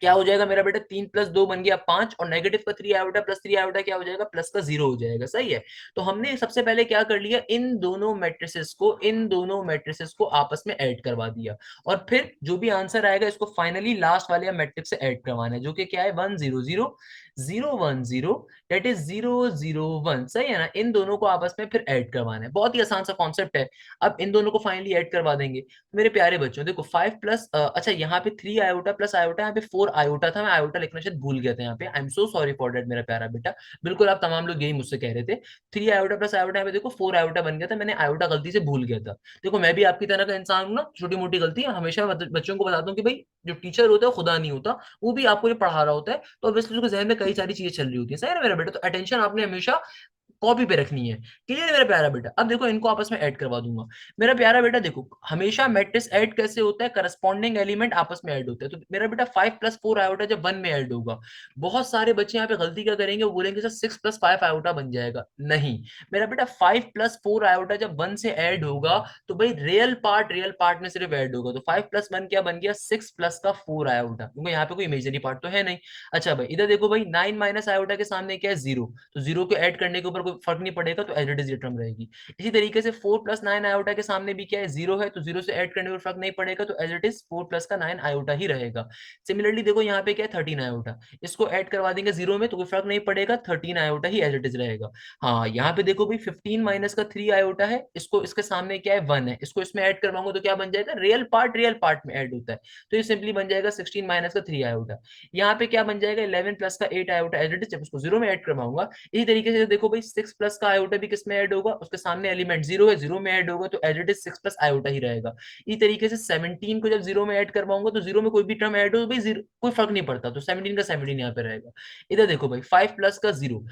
क्या हो जाएगा मेरा बेटा 3 प्लस 2 बन गया 5, और नेगेटिव का 3 आयोटा प्लस 3 आयोटा क्या हो जाएगा प्लस का 0 हो जाएगा, सही है। तो हमने सबसे पहले क्या कर लिया, इन दोनों मैट्रिसेस को आपस में ऐड करवा दिया, और फिर जो भी आंसर आएगा इसको फाइनली लास्ट वाले मैट्रिक्स से ऐड करवाना है, जो कि क्या है 1 0 0 0 1 0, दैट इज 0 0 1, सही है ना। इन दोनों को आपस में फिर ऐड करवाना है, बहुत ही आसान सा कॉन्सेप्ट है। अब इन दोनों को फाइनली ऐड करवा देंगे। मेरे प्यारे बच्चों देखो 5 प्लस अच्छा यहाँ पे 3 आयोटा प्लस आयोटा, यहाँ पे 4 आयोटा था, मैं आयोटा लिखना शायद भूल गया था यहाँ पे, I am so sorry for that मेरा प्यारा बेटा। बिल्कुल आप तमाम लोग यही मुझसे कह रहे थे, 3 आयोटा प्लस आयोटा, यहाँ पे देखो 4 आयोटा बन गया था, मैंने आयोटा गलती से भूल गया था। देखो मैं भी आपकी तरह का इंसान हूँ ना, छोटी मोटी गलती है, हमेशा बच्चों को बताता हूँ कि भाई जो टीचर होता है खुदा नहीं होता, वो भी आपको ये पढ़ा रहा होता है, तो ऑब्वियसली उसके जहन में कई सारी चीजें चल रही होती है, सही है ना मेरा बेटा। तो अटेंशन आपने हमेशा कॉपी पे रखनी है, क्लियर है मेरा प्यारा बेटा। अब देखो इनको आपस में ऐड करवा दूंगा। मेरा प्यारा बेटा देखो हमेशा मैट्रिक्स ऐड कैसे होता है, करस्पॉन्डिंग एलिमेंट आपस में ऐड होता है। तो मेरा बेटा 5 प्लस 4 आयोटा जब 1 में ऐड होगा, बहुत सारे बच्चे यहाँ पे गलती क्या करेंगे, वो बोलेंगे सर 6 प्लस 5 आयोटा बन जाएगा, नहीं मेरा बेटा 5 प्लस 4 आयोटा जब 1 से ऐड होगा तो भाई रियल पार्ट में सिर्फ ऐड होगा, तो 5 प्लस 1 क्या बन गया 6 प्लस का 4 आयोटा, क्योंकि यहाँ पे कोई इमेजरी पार्ट तो है नहीं। अच्छा भाई इधर देखो भाई 9 माइनस आयोटा के सामने क्या है 0, तो 0 को ऐड करने के ऊपर कोई फर्क नहीं पड़ेगा, तो एज इट इज ये टर्म रहेगी। इसी तरीके से 4 प्लस 9 आयोटा के सामने भी क्या है 0 है, तो 0 से ऐड करने में फर्क नहीं पड़ेगा, तो एज इट इज 4 प्लस का 9 आयोटा ही रहेगा। सिमिलरली देखो यहाँ पे क्या है 13 आयोटा, इसको ऐड करवा देंगे 0 में तो कोई फर्क नहीं पड़ेगा, 13 आयोटा ही एज इट इज रहेगा। हाँ यहाँ पे देखो भाई 15 माइनस का 3 आयोटा है, इसको इसके सामने क्या है 1 है, इसको इसमें ऐड करवाऊंगा तो क्या बन जाएगा रियल पार्ट में ऐड होता है, तो ये सिंपली बन जाएगा 16 माइनस का 3 आयोटा। यहाँ पे क्या बन जाएगा 11 प्लस का 8 आयोटा एज इट इज, जब उसको 0 में ऐड करवाऊंगा। इसी तरीके से देखो भाई 6 प्लस का आयोटा भी किस में ऐड होगा, उसके सामने एलिमेंट जीरो है, जीरो में ऐड होगा, तो as it is 6 plus iota ही रहेगा। इसी तरीके से 17 को जब जीरो में ऐड करवाऊंगा तो जीरो में कोई भी टर्म ऐड हो भाई जीरो कोई फर्क नहीं पड़ता, तो 17 का 17 यहाँ पे रहेगा। इधर देखो भाई 5 प्लस का जीरो।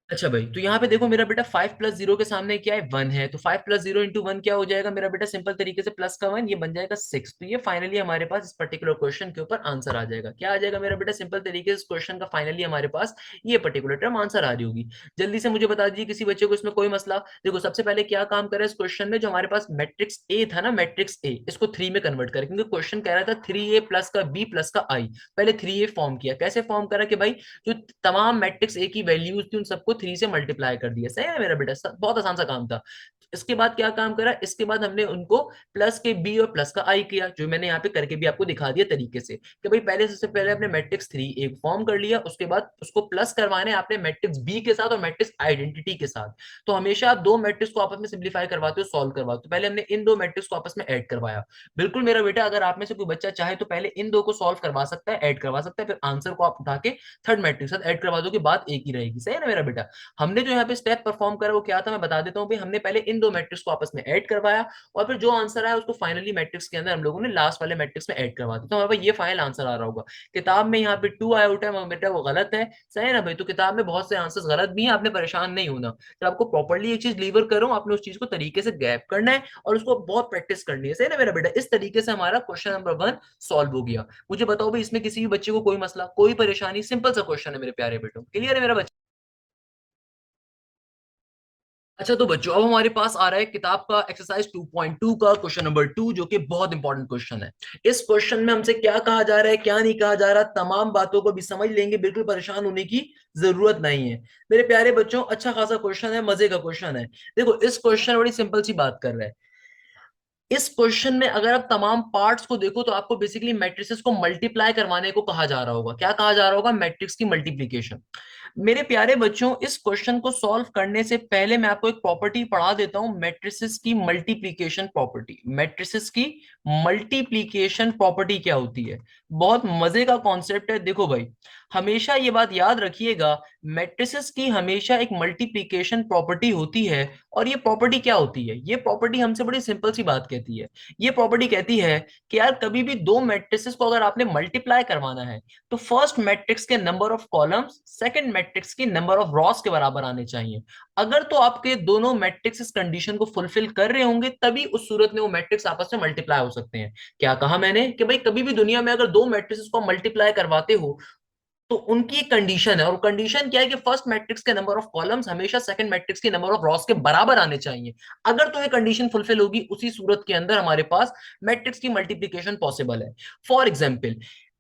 अच्छा भाई, तो यहाँ पे देखो मेरा बेटा 5 प्लस जीरो के सामने क्या है, 1 है, तो 5 प्लस जीरो इंटू वन क्या हो जाएगा मेरा बेटा, सिंपल तरीके से प्लस का 1 ये बन जाएगा 6। तो ये फाइनली हमारे पास इस पर्टिकुलर क्वेश्चन के ऊपर आंसर आ जाएगा। क्या आ जाएगा मेरा बेटा, सिंपल तरीके से क्वेश्चन का फाइनली हमारे पास ये पर्टिकुलर टर्म आंसर आ रही होगी। जल्दी से मुझे बता दीजिए किसी बच्चे को इसमें कोई मसला। देखो सबसे पहले क्या काम करा इस क्वेश्चन में, जो हमारे पास मैट्रिक्स ए था ना, मैट्रिक्स ए, इसको 3 में कन्वर्ट करें, क्योंकि क्वेश्चन कह रहा था 3a प्लस का b प्लस का i। पहले 3a फॉर्म किया, कैसे फॉर्म करा कि भाई जो तमाम मैट्रिक्स ए की वैल्यूज थी उन सबको 3 से मल्टीप्लाई कर दिया। सही है मेरा बेटा, बहुत आसान सा काम था। इसके बाद क्या काम करा, इसके बाद हमने उनको प्लस के बी और प्लस का आई किया, जो मैंने यहाँ पे करके भी आपको दिखा दिया तरीके से कि भाई पहले सबसे पहले आपने मैट्रिक्स थ्री एक फॉर्म कर लिया, उसके बाद उसको प्लस करवाने आपने मैट्रिक्स बी के साथ और मैट्रिक्स आइडेंटिटी के साथ। तो हमेशा आप दो मैट्रिक्स को आपस में सिंप्लीफाई करवाते हो, सॉल्व करवाते हो, तो पहले हमने इन दो मैट्रिक्स को आपस में ऐड करवाया। बिल्कुल मेरा बेटा, अगर आप में से कोई बच्चा चाहे तो पहले इन दो को सॉल्व करवा सकता है, ऐड करवा सकता है, फिर आंसर को आप उठा के थर्ड मैट्रिक्स साथ ऐड करवा दो, बात एक ही रहेगी। सही है ना मेरा बेटा। हमने जो यहाँ पे स्टेप परफॉर्म करा वो क्या था, मैं बता देता हूँ भाई। हमने पहले इन दो मैट्रिक्स को आपस में ऐड करवाया, और फिर जो आंसर आया उसको फाइनली मैट्रिक्स के अंदर हम लोगों ने लास्ट वाले मैट्रिक्स में ऐड करवा दिया। तो हमारे पास ये फाइनल आंसर आ रहा होगा। किताब में यहाँ पे 2 आया उठा है बेटा, वो गलत है। सही है ना भाई, तो किताब में बहुत से आंसर्स गलत भी हैं, आपने परेशान नहीं होना। जब आपको प्रॉपर्ली एक चीज लीवर करो, आपने उस चीज को तरीके से गैप करना है और उसको बहुत प्रैक्टिस करनी है। सही है ना मेरा बेटा। इस तरीके से हमारा क्वेश्चन नंबर 1 सॉल्व हो गया। मुझे बताओ भाई, इसमें किसी भी बच्चे को कोई मसला, कोई परेशानी, सिंपल सा क्वेश्चन है मेरे प्यारे बेटों, क्लियर है मेरा बच्चा। अच्छा तो बच्चों, अब हमारे पास आ रहा है किताब का एक्सरसाइज 2.2 का क्वेश्चन नंबर 2, जो कि बहुत इंपॉर्टेंट क्वेश्चन है। इस क्वेश्चन में हमसे क्या कहा जा रहा है, क्या नहीं कहा जा रहा, तमाम बातों को भी समझ लेंगे, बिल्कुल परेशान होने की जरूरत नहीं है मेरे प्यारे बच्चों। अच्छा खासा क्वेश्चन है, मजे का क्वेश्चन है। देखो इस क्वेश्चन बड़ी सिंपल सी बात कर रहा है। इस क्वेश्चन में अगर आप तमाम पार्ट्स को देखो तो आपको बेसिकली मैट्रिसेस को मल्टीप्लाई करवाने को कहा जा रहा होगा। क्या कहा जा रहा होगा, मैट्रिक्स की मल्टीप्लीकेशन। मेरे प्यारे बच्चों, इस क्वेश्चन को सॉल्व करने से पहले मैं आपको एक प्रॉपर्टी पढ़ा देता हूं, मैट्रिसेस की मल्टीप्लीकेशन प्रॉपर्टी। मैट्रिसेस की मल्टीप्लीकेशन प्रॉपर्टी क्या होती है, बहुत मजे का कॉन्सेप्ट है। देखो भाई, हमेशा ये बात याद रखिएगा, मैट्रिसेस की हमेशा एक मल्टीप्लीकेशन प्रॉपर्टी होती है। और ये प्रॉपर्टी क्या होती है, ये प्रॉपर्टी हमसे बड़ी सिंपल सी बात कहती है। ये प्रॉपर्टी कहती है कि यार कभी भी दो मैट्रिसेस को अगर आपने मल्टीप्लाई करवाना है, तो फर्स्ट मैट्रिक्स के number of columns second matrix की नंबर ऑफ रॉस के बराबर आने चाहिए। अगर तो आपके दोनों मैट्रिक्स इस कंडीशन को फुलफिल कर रहे होंगे, तभी उस सूरत में वो मैट्रिक्स आपस में मल्टीप्लाई हो सकते हैं। क्या कहा मैंने कि भाई कभी भी दुनिया में अगर दो मैट्रिक्स को मल्टीप्लाई करवाते हो, तो उनकी एक कंडीशन है, और कंडीशन क्या है कि फर्स्ट मैट्रिक्स के नंबर ऑफ कॉलम्स हमेशा सेकंड मैट्रिक्स के नंबर ऑफ रॉस के बराबर आने चाहिए। अगर तो ये कंडीशन फुलफिल होगी, उसी सूरत के अंदर हमारे पास मैट्रिक्स की मल्टीप्लिकेशन पॉसिबल है। फॉर एग्जाम्पल,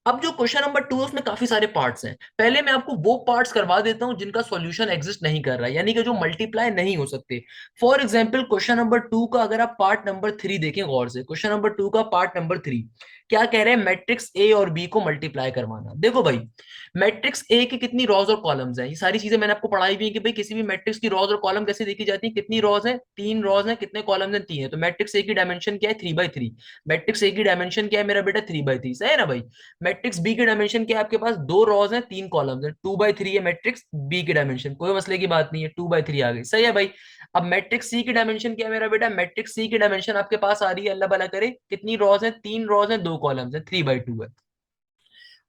अब जो क्वेश्चन नंबर 2 है उसमें काफी सारे पार्ट्स हैं। पहले मैं आपको वो पार्ट्स करवा देता हूं जिनका सॉल्यूशन एग्जिस्ट नहीं कर रहा है, यानी कि जो मल्टीप्लाई नहीं हो सकते। फॉर एग्जाम्पल, क्वेश्चन नंबर 2 का अगर आप पार्ट नंबर 3 देखें गौर से, क्वेश्चन नंबर 2 का पार्ट नंबर 3 क्या कह रहे हैं, मैट्रिक्स ए और बी को मल्टीप्लाई करवाना। देखो भाई, मैट्रिक्स ए की कितनी रॉज और कॉलम्स हैं, ये सारी चीजें मैंने आपको पढ़ाई भी है कि भाई किसी भी मैट्रिक्स की रॉज और कॉलम कैसे देखी जाती है। कितनी रॉज हैं, 3 रॉज हैं, कितने कॉलम्स हैं, 3 है। तो मैट्रिक्स ए की डायमेंशन क्या है, 3 by 3। मैट्रिक्स ए की डायमेंशन क्या है मेरा बेटा, 3 by 3। सही है ना भाई। मैट्रिक्स बी की डायमेंशन क्या है, आपके पास 2 रॉज हैं, 3 कॉलम्स हैं, 2 by 3 है मैट्रिक्स बी की डायमेंशन, कोई मसले की बात नहीं है, 2 by 3 आ गई। सही है भाई। अब मैट्रिक्स सी की डायमेंशन क्या है मेरा बेटा, मैट्रिक्स सी की डायमेंशन आपके पास आ रही है, अल्लाह भला करे, कितनी रॉज है, 3 रॉज हैं, 2 कॉलम्स हैं, 3 by 2 है।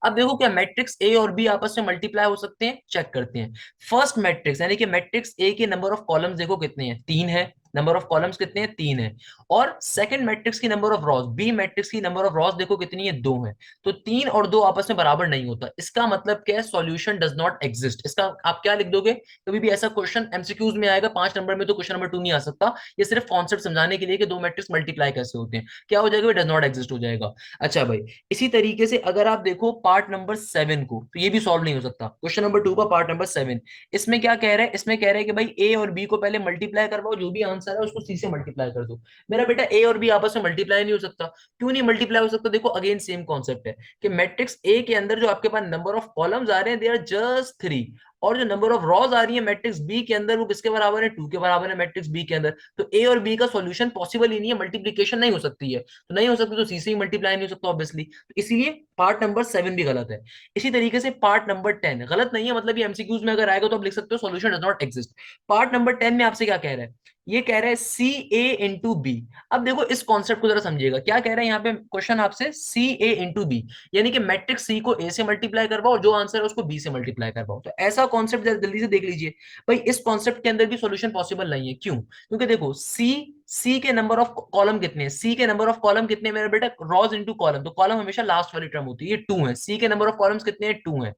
अब देखो क्या मैट्रिक्स ए और बी आपस में मल्टीप्लाई हो सकते हैं, चेक करते हैं। फर्स्ट मैट्रिक्स यानी कि मैट्रिक्स ए के नंबर ऑफ कॉलम्स देखो कितने हैं, 3 है। नंबर ऑफ कॉलम्स कितने हैं, 3 है। और सेकंड मैट्रिक्स की number of rows, B matrix की नंबर ऑफ रॉस देखो कितनी है, 2 है। तो 3 और 2 आपस में बराबर नहीं होता। इसका मतलब क्या है, सॉल्यूशन डज नॉट एग्जिस्ट। इसका आप क्या लिख दोगे, कभी भी ऐसा क्वेश्चन एमसीक्यूज में आएगा 5 नंबर में, तो क्वेश्चन नंबर 2 नहीं आ सकता। ये सिर्फ कॉन्सेप्ट समझाने के लिए कि दो मैट्रिक्स मल्टीप्लाई कैसे होते हैं, क्या हो जाएगा, डज नॉट एग्जिस्ट हो जाएगा। अच्छा भाई, इसी तरीके से अगर आप देखो पार्ट नंबर 7 को, तो ये भी सॉल्व नहीं हो सकता। क्वेश्चन नंबर 2 का पार्ट नंबर 7, इसमें क्या कह रहा है, इसमें कह रहा है कि भाई ए और बी को पहले मल्टीप्लाई करवाओ, जो भी आंसर है उसको सी से मल्टीप्लाई कर दो। मेरा बेटा ए और बी आपस में मल्टीप्लाई नहीं हो सकता। क्यों नहीं मल्टीप्लाई हो सकता, देखो अगेन सेम कॉन्सेप्ट है कि मैट्रिक्स ए के अंदर जो आपके पास नंबर ऑफ कॉलम्स आ रहे हैं, दे आर जस्ट 3। और जो नंबर ऑफ रॉज आ रही है मैट्रिक्स बी के अंदर वो किसके बराबर है, 2 के बराबर है मैट्रिक्स बी के अंदर। तो ए और बी का सॉल्यूशन पॉसिबल ही नहीं है, मल्टीप्लीकेशन नहीं हो सकती है, तो नहीं हो सकती तो सी से ही मल्टीप्लाई नहीं हो सकता ऑब्वियसली, तो इसीलिए पार्ट नंबर 7 भी गलत है। इसी तरीके से पार्ट नंबर 10 गलत नहीं है, मतलब ये एमसीक्यूज में अगर आएगा तो आप लिख सकते हो solution does not exist. Part number 10 में आपसे क्या कह रहा है, ये कह रहा है सी ए इंटू बी। अब देखो इस कॉन्सेप्ट को जरा समझिएगा, क्या कह रहा है यहाँ पे क्वेश्चन आपसे, सी ए इंटू बी, यानी कि मैट्रिक्स सी को ए से मल्टीप्लाई करवाओ, जो आंसर है उसको बी से मल्टीप्लाई करवाओ। तो ऐसा कॉन्सेप्ट जल्दी से देख लीजिए भाई, इस कॉन्सेप्ट के अंदर भी सॉल्यूशन पॉसिबल नहीं है, क्यों, क्योंकि देखो सी के नंबर ऑफ कॉलम कितने हैं, सी के नंबर ऑफ कॉलम कितने हैं मेरा बेटा, रॉज इंटू कॉलम, तो कॉलम हमेशा लास्ट वाली टर्म होती है, ये 2 है, सी के नंबर ऑफ कॉलम्स कितने हैं, 2 है।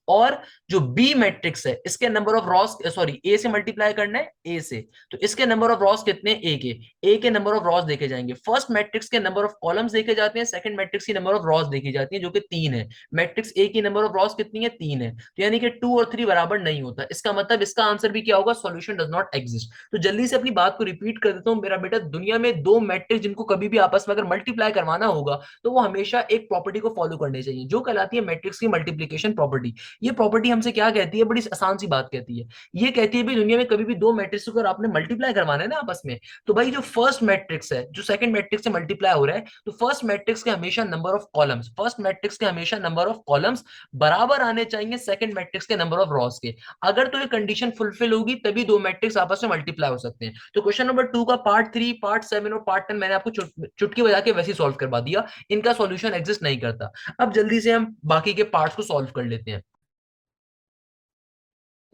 और जो बी मैट्रिक्स है इसके नंबर ऑफ रॉस, सॉरी ए से मल्टीप्लाई करना है ए से, तो इसके नंबर ऑफ रॉस कितने, ए के नंबर ऑफ रॉस देखे जाएंगे, फर्स्ट मैट्रिक्स के नंबर ऑफ कॉलम्स देखे जाते हैं, सेकंड मैट्रिक्स की नंबर ऑफ रॉस देखी जाती है जो कि 3 है। मैट्रिक्स ए की नंबर ऑफ रॉस कितनी है, 3 है, तो यानी कि 2 और 3 बराबर नहीं होता, इसका मतलब इसका आंसर भी क्या होगा, सॉल्यूशन डज नॉट एग्जिस्ट। तो जल्दी से अपनी बात को रिपीट कर देता हूं मेरा बेटा, दुनिया में दो मैट्रिक्स जिनको कभी भी आपस में अगर मल्टीप्लाई करवाना होगा तो वो हमेशा एक प्रॉपर्टी को फॉलो करनी चाहिए जो कहलाती है मैट्रिक्स की मल्टीप्लीकेशन प्रॉपर्टी। ये प्रॉपर्टी हमसे क्या कहती है, बड़ी आसान सी बात कहती है, ये कहती है भी दुनिया में कभी भी दो मैट्रिक्स को अगर आपने मल्टीप्लाई करवाना है ना आपस में, तो भाई जो फर्स्ट मैट्रिक्स है जो सेकंड मैट्रिक्स से मल्टीप्लाई हो रहा है, तो फर्स्ट मैट्रिक्स के हमेशा number of columns, first matrix के हमेशा नंबर ऑफ कॉलम्स बराबर आने चाहिए सेकंड मैट्रिक्स के नंबर ऑफ रॉस के। अगर तो ये कंडीशन फुलफिल होगी तभी दो मैट्रिक्स आपस में मल्टीप्लाई हो सकते हैं। तो क्वेश्चन नंबर 2 का पार्ट 3, पार्ट 7 और पार्ट 10 मैंने आपको चुटकी बजा के वैसे ही सॉल्व करवा दिया, इनका सॉल्यूशन एग्जिस्ट नहीं करता। अब जल्दी से हम बाकी के पार्ट्स को सॉल्व कर लेते हैं।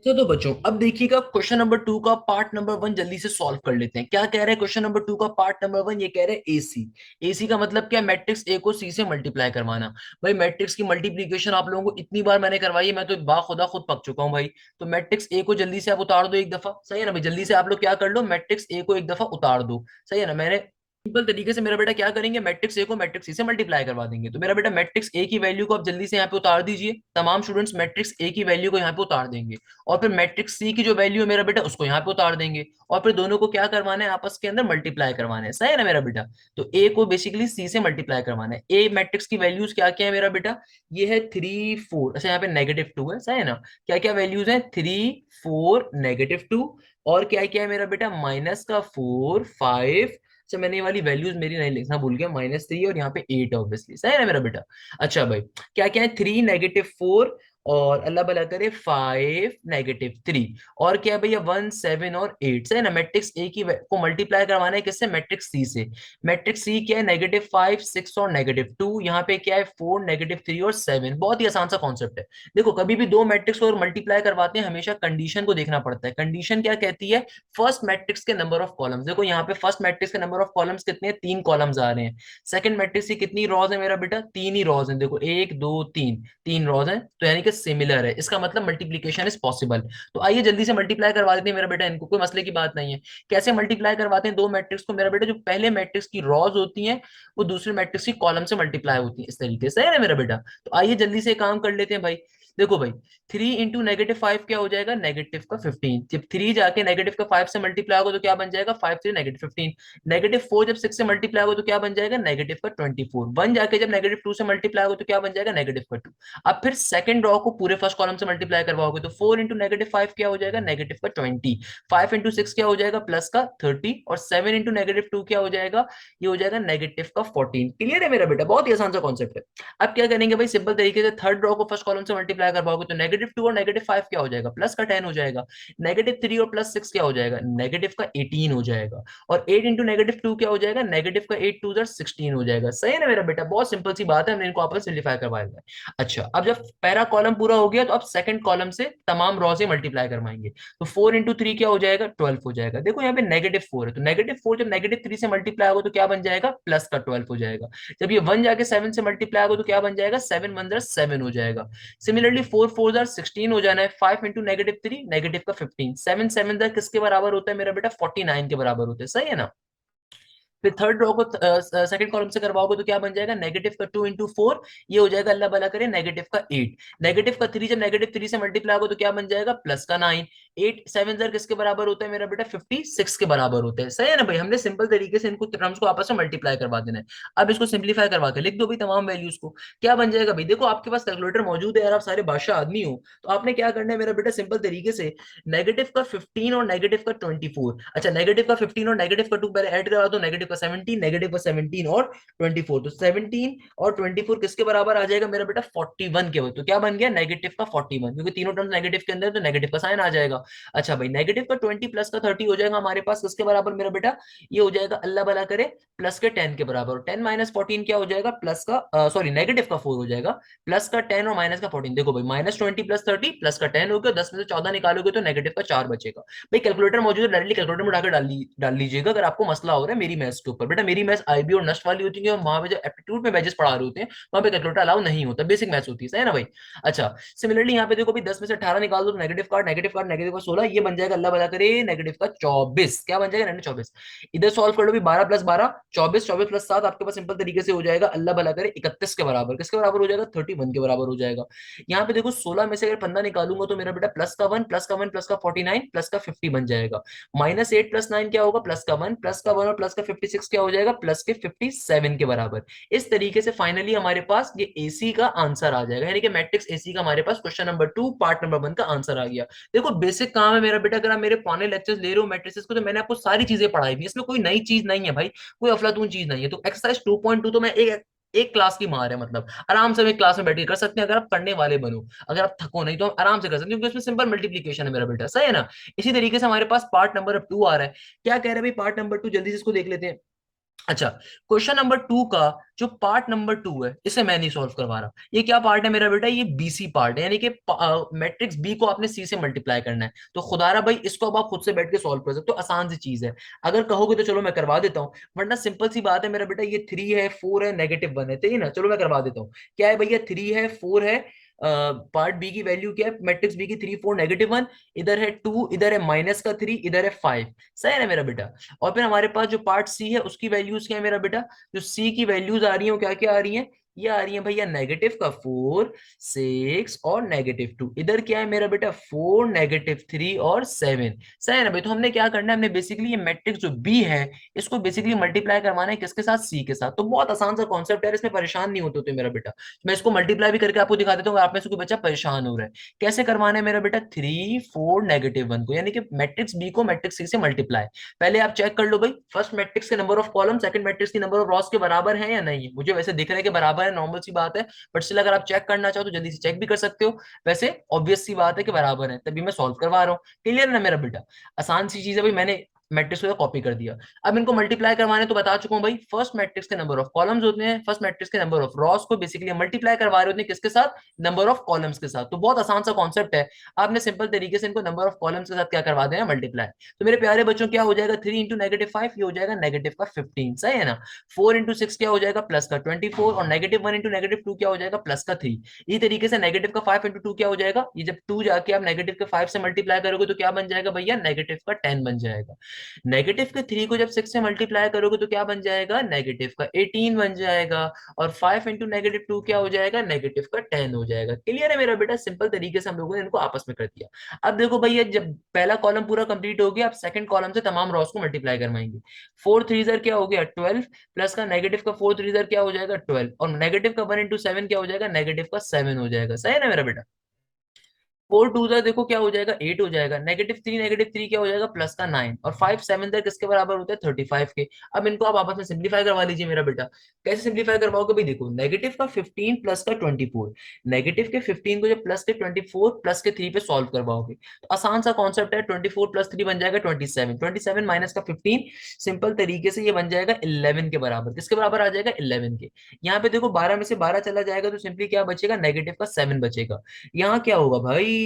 तो बच्चों अब देखिएगा क्वेश्चन नंबर 2 का पार्ट नंबर 1 जल्दी से सॉल्व कर लेते हैं। क्या कह रहे हैं क्वेश्चन नंबर 2 का पार्ट नंबर 1, ये कह रहे हैं एसी। एसी का मतलब क्या, मैट्रिक्स ए को सी से मल्टीप्लाई करवाना। भाई मैट्रिक्स की मल्टीप्लीकेशन आप लोगों को इतनी बार मैंने करवाई है, मैं तो बाखुदा खुद पक चुका हूँ भाई। तो मैट्रिक्स ए को जल्दी से आप उतार दो एक दफा, सही है ना भाई, जल्दी से आप लोग क्या कर लो, मैट्रिक्स ए को एक दफा उतार दो, सही है ना। मैंने सिंपल तरीके से मेरा बेटा क्या करेंगे, मैट्रिक्स ए को मैट्रिक्स सी से मल्टीप्लाई करवा देंगे। तो मेरा बेटा मैट्रिक्स ए की वैल्यू को आप जल्दी से यहाँ पे उतार दीजिए, तमाम स्टूडेंट्स मैट्रिक्स ए की वैल्यू को यहाँ पे उतार देंगे, और फिर मैट्रिक्स सी की जो वैल्यू है मेरा बेटा उसको यहाँ पे उतार देंगे, और फिर दोनों को क्या करवाना है, आपस के अंदर मल्टीप्लाई करवाना है, सही है ना मेरा बेटा। तो ए को बेसिकली सी से मल्टीप्लाई करवाना है। ए मैट्रिक्स की वैल्यूज क्या क्या है मेरा बेटा, ये है 3 4, अच्छा यहाँ पे -2 है, सही है ना। क्या क्या वैल्यूज है, 3 4 -2, और क्या क्या है मेरा बेटा, -4 5, अच्छा मैंने ये वाली वैल्यूज मेरी नहीं लिखना भूल गया, -3 और यहाँ पे 8 ऑब्वियसली, सही है ना मेरा बेटा। अच्छा भाई क्या क्या है, 3 -4, और अल्लाह भला करे 5 -3, और क्या है भैया 1 7 और 8, सही है ना। मैट्रिक्स ए की को मल्टीप्लाई करवाना है किससे, मैट्रिक्स सी से। मैट्रिक्स सी क्या है, -5 6 और -2, यहाँ पे क्या है 4 -3 और 7। बहुत ही आसान सा कॉन्सेप्ट है। देखो कभी भी दो मैट्रिक्स को मल्टीप्लाई करवाते हैं हमेशा कंडीशन को देखना पड़ता है। कंडीशन क्या कहती है, फर्स्ट मैट्रिक्स के नंबर ऑफ कॉलम्स, देखो यहाँ पे फर्स्ट मैट्रिक्स के नंबर ऑफ कॉलम्स कितने हैं, 3 कॉलम्स आ रहे हैं। सेकंड मैट्रिक्स की कितनी रॉज है मेरा बेटा, 3 ही रॉज हैं, देखो 1 2 3, 3 रॉज हैं, तो यानी कि सिमिलर है, इसका मतलब मल्टीप्लीकेशन इज पॉसिबल। तो आइए जल्दी से मल्टीप्लाई करवा देते हैं मेरा बेटा इनको, कोई मसले की बात नहीं है। कैसे मल्टीप्लाई करवाते हैं दो मैट्रिक्स को मेरा बेटा, जो पहले मैट्रिक्स की रॉज होती हैं वो दूसरे मैट्रिक्स की कॉलम से मल्टीप्लाई होती है, इस तरीके से, है ना मेरा बेटा। तो आइए जल्दी से काम कर लेते हैं भाई। देखो भाई 3 इंटू -5 क्या हो जाएगा, -15। जब 3 जाके -5 से मल्टीप्लाई होगा तो क्या बन जाएगा, 5 3 -15। -4 जब 6 से मल्टीप्लाई होगा तो क्या बन जाएगा, -24। 1 जाके जब -2 से मल्टीप्लाई होगा तो क्या बन जाएगा, -2। अब फिर सेकंड रॉ को पूरे फर्स्ट कॉलम से मल्टीप्लाई करवाओगे तो 4 इंटू -5 क्या हो जाएगा, -20। 5 इंटू 6 क्या हो जाएगा, +30, और 7 इंटू -2 क्या हो जाएगा, ये हो जाएगा -14। क्लियर है मेरा बेटा, बहुत ही आसान सा कॉन्सेप्ट है। अब क्या करेंगे भाई, सिंपल तरीके से थर्ड रो को फर्स्ट कॉलम से मल्टीप्लाई करवाओगे तो -2 और -5 क्या हो जाएगा, +10 हो जाएगा। -3 और +6 क्या हो जाएगा, -18 हो जाएगा। और 8 इंटू -2 क्या हो जाएगा, -8 2 16 हो जाएगा, सही है ना मेरा बेटा। बहुत सिंपल सी बात है, हमने इनको आपस में सिंप्लीफाई करवाया है। अच्छा अब जब पहला कॉलम पूरा हो गया तो अब सेकंड कॉलम से तमाम रो से मल्टीप्लाई करवाएंगे। तो 4 इंटू 3 क्या हो जाएगा, 12 हो जाएगा। देखो यहाँ पे -4 है, तो -4 जब -3 से मल्टीप्लाई होगा तो क्या बन जाएगा, +12 हो जाएगा। जब ये 1 जाके 7 से मल्टीप्लाई होगा तो क्या बन जाएगा, 7 1 7 हो जाएगा। सिमिलरली 4 4 16 हो जाना है। 5 इंटू -3 -15, 7 7 किसके बराबर होता है मेरा बेटा, 49 के बराबर होता है, सही है ना। फिर थर्ड रो को सेकंड कॉलम से करवाओगे तो क्या बन जाएगा, नेगेटिव का 2 into 4, ये हो जाएगा अल्लाह भला करे नेगेटिव का 8। नेगेटिव का 3 जब नेगेटिव 3 से मल्टीप्लाई होगा तो क्या बन जाएगा, प्लस का 9। 8 7 जर किसके बराबर होता है मेरा बेटा, 56 के बराबर होता है। सही है ना भाई, हमने सिंपल तरीके से इनको टर्म्स को आपस में मल्टीप्लाई करवा देना है। अब इसको सिंप्लीफाई करवा के लिख दो भाई तमाम वैल्यूज को। क्या बन जाएगा भाई, देखो आपके पास कैलकुलेटर मौजूद है यार, आप सारे बादशाह आदमी हो, तो आपने क्या करना है मेरा बेटा, सिंपल तरीके से नेगेटिव का 15 और नेगेटिव का 24, अच्छा नेगेटिव का 15 और नेगेटिव का 2 पहले ऐड करा दो, नेगेटिव का 17, नेगेटिव का 17 और 24, तो 17 और 24 किसके बराबर आ जाएगा मेरा बेटा, 41 के। तो क्या बन गया, नेगेटिव का 41, क्योंकि तीनों टर्म्स नेगेटिव के अंदर, तो नेगेटिव का साइन आ जाएगा। अच्छा भाई, नेगेटिव का 20 प्लस का 30 हो जाएगा हमारे पास किसके बराबर मेरा बेटा, ये हो जाएगा अल्लाह भला करे प्लस के 10 के बराबर। 10 माइनस 14 क्या हो जाएगा, प्लस का सॉरी नेगेटिव का 4 हो जाएगा, प्लस का 10 और माइनस का 14। देखो भाई, -20 प्लस 30 प्लस का 10 हो गया, 10 में से 14 निकालोगे तो नेगेटिव का 4 बचेगा। भाई कैलकुलेटर मौजूद है, डायरेक्टली कैलकुलेटर में उठाकर डाल लीजिएगा अगर आपको मसला हो रहा है मेरी मैथ्स के ऊपर। बेटा मेरी मैथ्स आईबी और नस्ट वाली होती है, और वहां पे जो एप्टीट्यूड में बैचेस पढ़ा रहे होते हैं वहां पे कैलकुलेटर अलाउ नहीं होता, बेसिक मैथ्स होती है। सही है ना भाई। अच्छा सिमिलरली यहाँ पे देखो भाई, 10 में से 18 निकाल दो तो negative card, negative card negative का 16, ये बन जाएगा अल्लाह भला करे नेगेटिव का 24। क्या बन जाएगा, नेगेटिव 24। इधर सॉल्व कर लो भी, 12 प्लस 12 24, 24 प्लस 7 आपके पास सिंपल तरीके से हो जाएगा अल्लाह भला करे 31 के बराबर। किसके बराबर हो जाएगा, 31 के बराबर हो जाएगा। यहाँ पे देखो 16 में से अगर 15 निकालूंगा तो मेरा बेटा प्लस का 1 प्लस का 1 प्लस का 49 प्लस का 50 बन जाएगा। -8 प्लस 9 क्या होगा, प्लस का 1 प्लस का 1 और प्लस का 56 क्या हो जाएगा, प्लस के 57 के बराबर। इस तरीके से फाइनली हमारे पास ये एसी का आंसर आ जाएगा, यानी कि मैट्रिक्स एसी का हमारे पास क्वेश्चन नंबर 2 पार्ट नंबर 1 का आंसर आ गया। देखो बेसिक काम है मेरा बेटा, अगर आप मेरे पुराने लेक्चर्स ले रहे हो मैट्रिसेस को तो मैंने आपको सारी चीजें पढ़ाई थी, इसमें कोई नई चीज नहीं है भाई, कोई अफलातून चीज नहीं है। तो एक्सरसाइज 2.2 तो मैं एक एक क्लास की मार है, मतलब आराम से हम एक क्लास में बैठ के कर सकते हैं अगर आप पढ़ने वाले बनो। अगर आप थको नहीं तो हम आराम से कर सकते हैं, क्योंकि उसमें सिंपल मल्टीप्लीकेशन है मेरा बेटा। सही है ना। इसी तरीके से हमारे पास पार्ट नंबर 2 आ रहा है। क्या कह रहे हैं भाई पार्ट नंबर 2, जल्दी से इसको देख लेते हैं। अच्छा, क्वेश्चन नंबर 2 का जो पार्ट नंबर 2 है इसे मैं नहीं सॉल्व करवा रहा। ये क्या पार्ट है मेरा बेटा, ये बीसी पार्ट है, यानी कि मैट्रिक्स बी को आपने सी से मल्टीप्लाई करना है। तो खुदारा भाई इसको अब आप खुद से बैठ के सॉल्व कर सकते हो, आसान सी चीज है। अगर कहोगे तो चलो मैं करवा देता हूँ, वरना सिंपल सी बात है मेरा बेटा, ये 3 है 4 है -1 है, ठीक है ना। चलो मैं करवा देता हूँ। क्या है भैया, 3 है 4 है, पार्ट बी की वैल्यू क्या है, मैट्रिक्स बी की 3 4 -1, इधर है 2, इधर है -3, इधर है 5। सही है ना मेरा बेटा। और फिर हमारे पास जो पार्ट सी है उसकी वैल्यूज क्या है मेरा बेटा, जो सी की वैल्यूज आ रही है वो क्या क्या आ रही है, ये आ रही है भैया नेगेटिव का 4 6 और -2। इधर क्या है मेरा बेटा, 4 -3 और 7। सही है ना भाई। तो हमने क्या करना है, हमने बेसिकली ये मैट्रिक्स जो बी है इसको बेसिकली मल्टीप्लाई करवाना है किसके साथ, सी के साथ। तो बहुत आसान सा कॉन्सेप्ट है, इसमें परेशान नहीं होते मेरा बेटा। मैं इसको मल्टीप्लाई भी करके आपको दिखा देता हूँ, आप में से कोई बच्चा परेशान हो रहा है। कैसे करवाना है मेरा बेटा, 3 4 -1 को, यानी कि मैट्रिक्स बी को मैट्रिक्स सी से मल्टीप्लाई। पहले आप चेक कर लो भाई, फर्स्ट मैट्रिक्स के number of column second matrix की नंबर ऑफ रॉस के बराबर है या नहीं है। मुझे वैसे दिख रहा है कि बराबर है, नॉर्मल सी बात है, बट स्टिल अगर आप चेक करना चाहो तो जल्दी से चेक भी कर सकते हो। वैसे ऑब्वियस सी बात है कि बराबर है, तभी मैं सॉल्व करवा रहा हूँ। क्लियर है ना मेरा बेटा, आसान सी चीज है भाई, मैंने मैट्रिक्स को कॉपी कर दिया। अब इनको मल्टीप्लाई करवाने तो बता चुका हूं भाई, फर्स्ट मैट्रिक्स के नंबर ऑफ कॉलम्स होते हैं, फर्स्ट मैट्रिक्स के नंबर ऑफ रॉस को बेसिकली मल्टीप्लाई करवा रहे होते हैं किसके साथ, नंबर ऑफ कॉलम्स के साथ। तो बहुत आसान सा कॉन्सेप्ट है, आपने सिंपल तरीके से इनको नंबर ऑफ कॉलम्स के साथ क्या करवा देना, मल्टीप्लाई। तो मेरे प्यारे बच्चों क्या हो जाएगा, 3 इंटू -5 ये हो जाएगा नेगेटिव का 15। सही है ना। 4 इंटू 6 क्या हो जाएगा, प्लस का 24, और -1 इंटू -2 क्या हो जाएगा, प्लस का 3। इसी तरीके से नेगेटिव का 5 इंटू 2 क्या हो जाएगा, ये जब 2 जाके आप नेगेटिव के 5 से मल्टीप्लाई करोगे तो क्या बन जाएगा भैया, नेगेटिव का 10 बन जाएगा। नेगेटिव के 3 को जब 6 से मल्टीप्लाई करोगे तो क्या बन जाएगा, नेगेटिव का 18 बन जाएगा। और 5 इंटू -2 क्या हो जाएगा, नेगेटिव का 10 हो जाएगा। क्लियर है मेरा बेटा, सिंपल तरीके से हम लोगों ने इनको आपस में कर दिया। अब देखो भैया, जब पहला कॉलम पूरा कंप्लीट हो गया, आप सेकंड कॉलम से तमाम रॉस को मल्टीप्लाई करवाएंगे। 4 3 जर क्या हो गया 12, प्लस का नेगेटिव का 4 3 जर क्या हो जाएगा 12, और नेगेटिव का 1 इंटू 7 क्या हो जाएगा, नेगेटिव का 7 हो जाएगा। सही है ना मेरा बेटा। 4 2 जर देखो क्या हो जाएगा 8 हो जाएगा, -3 क्या हो जाएगा, प्लस का 9, और 5 7 जर किसके बराबर होता है, 35 के। अब इनको आप आपस में सिंप्लीफाई करवा लीजिए मेरा बेटा। कैसे सिंप्लीफाई करवाओगे भाई, देखो नेगेटिव का 15 प्लस का 24, नेगेटिव के 15 को जब प्लस के 24 प्लस के 3 पे सॉल्व करवाओगे तो आसान सा कॉन्सेप्ट है, 24 प्लस 3 बन जाएगा 27, 27 माइनस का 15 सिंपल तरीके से ये बन जाएगा 11 के बराबर। किसके बराबर आ जाएगा, 11 के। यहाँ पे देखो 12 में से 12 चला जाएगा तो सिंपली क्या बचेगा, -7 बचेगा। यहाँ क्या होगा भाई,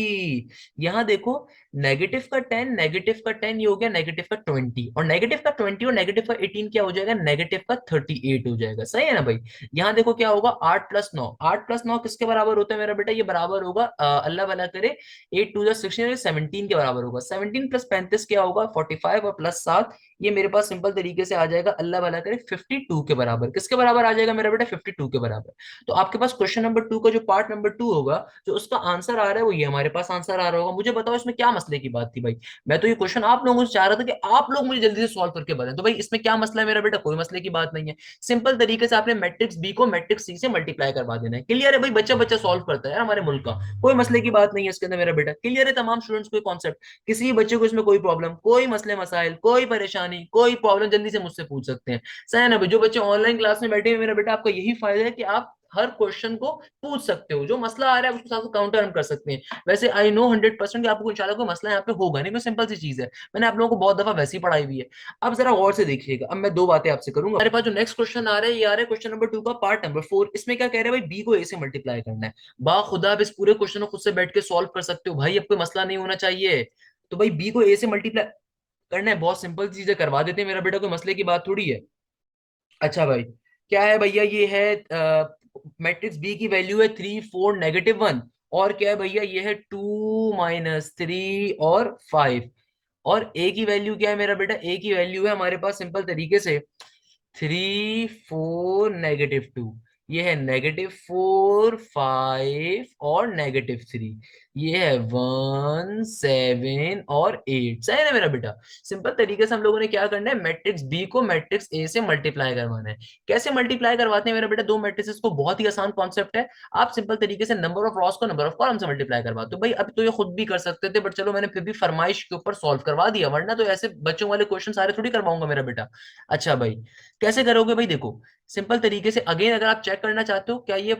यहाँ देखो, नेगेटिव का 10 ये हो गया -20, और -20 और -18 क्या हो जाएगा, -38 हो जाएगा। सही है ना भाई। यहाँ देखो क्या होगा, 8 + 9, 8 + 9 किसके बराबर होता है मेरा बेटा, ये बराबर होगा अल्लाह भला करे, 8 × 2 = 16, 17 के बराबर होगा। 17 + 35 क्या होगा, 45, और +7, ये मेरे पास सिंपल तरीके से आ जाएगा अल्लाह भला करे 52 के बराबर। किसके बराबर आ जाएगा मेरा बेटा, 52 के बराबर। तो आपके पास क्वेश्चन नंबर 2 का जो पार्ट नंबर 2 होगा, जो उसका आंसर आ रहा है, वो ये हमारे पास आंसर आ रहा होगा। मुझे बताओ इसमें क्या मसले की बात थी भाई। मैं तो ये क्वेश्चन आप लोगों से चाह रहा था कि आप लोग मुझे जल्दी से सॉल्व करके बताएं। तो भाई इसमें क्या मसला है मेरा बेटा, कोई मसले की बात नहीं है। सिंपल तरीके से आपने मैट्रिक्स बी को मैट्रिक्स सी से मल्टीप्लाई करवा देना है। क्लियर है भाई, बच्चा बच्चा सॉल्व करता है यार हमारे मुल्क का, कोई मसले की बात नहीं है इसके अंदर मेरा बेटा। क्लियर है तमाम स्टूडेंट्स को कॉन्सेप्ट, किसी भी बच्चे को इसमें कोई प्रॉब्लम, कोई मसले मसाइल, कोई परेशानी, कोई प्रॉब्लम, जल्दी से मुझसे पूछ सकते हैं। सही है ना भाई। जो बच्चे ऑनलाइन क्लास में बैठे हैं मेरा बेटा, आपका यही फायदा है कि आप हर क्वेश्चन को पूछ सकते हो, जो मसला आ रहा है उसके साथ काउंटर हम कर सकते हैं। वैसे आई नो 100% कि आपको इंशाल्लाह कोई मसला यहाँ पे होगा नहीं, कोई सिंपल सी चीज है, मैंने आप लोगों को बहुत दफा वैसे ही पढ़ाई हुई है। अब जरा गौर से देखिएगा, अब मैं दो बातें आपसे करूंगा। हमारे पास जो नेक्स्ट क्वेश्चन आ रहा है, ये आ रहा है क्वेश्चन नंबर 2 का पार्ट नंबर 4। इसमें क्या कह रहे हैं भाई, बी को ए से मल्टीप्लाई करना है। बा खुदा आप इस पूरे क्वेश्चन को खुद से बैठ के सॉल्व कर सकते हो भाई, अब कोई मसला नहीं होना चाहिए। तो भाई बी को ए से मल्टीप्लाई करना है, बहुत सिंपल चीजें करवा देते हैं मेरा बेटा, कोई मसले की बात थोड़ी है। अच्छा भाई, क्या है भैया, ये है मैट्रिक्स बी की वैल्यू है 3 4 -1, और क्या है भैया, ये है 2 - 3 और 5, और ए की वैल्यू क्या है मेरा बेटा, ए की वैल्यू है हमारे पास सिंपल तरीके से 3 4 -2, ये है -4 5 और -3, ये है 1 7 और 8। सही है ना मेरा बेटा। सिंपल तरीके से हम लोगों ने क्या करना है, मैट्रिक्स बी को मैट्रिक्स ए से मल्टीप्लाई करवाना है। कैसे मल्टीप्लाई करवाते हैं मेरा बेटा, दो मैट्रिसेस को, बहुत ही आसान कॉन्सेप्ट है। आप सिंपल तरीके से नंबर ऑफ रॉस को नंबर ऑफ कॉलम से मल्टीप्लाई करवाते हो भाई। अब तो ये खुद भी कर सकते थे, बट चलो मैंने फिर भी फरमाइश के ऊपर सॉल्व करवा दिया, वरना तो ऐसे बच्चों वाले क्वेश्चन सारे थोड़ी करवाऊंगा मेरा बेटा। अच्छा भाई, कैसे करोगे भाई, देखो सिंपल तरीके से, अगेन अगर आप चेक करना चाहते हो क्या ये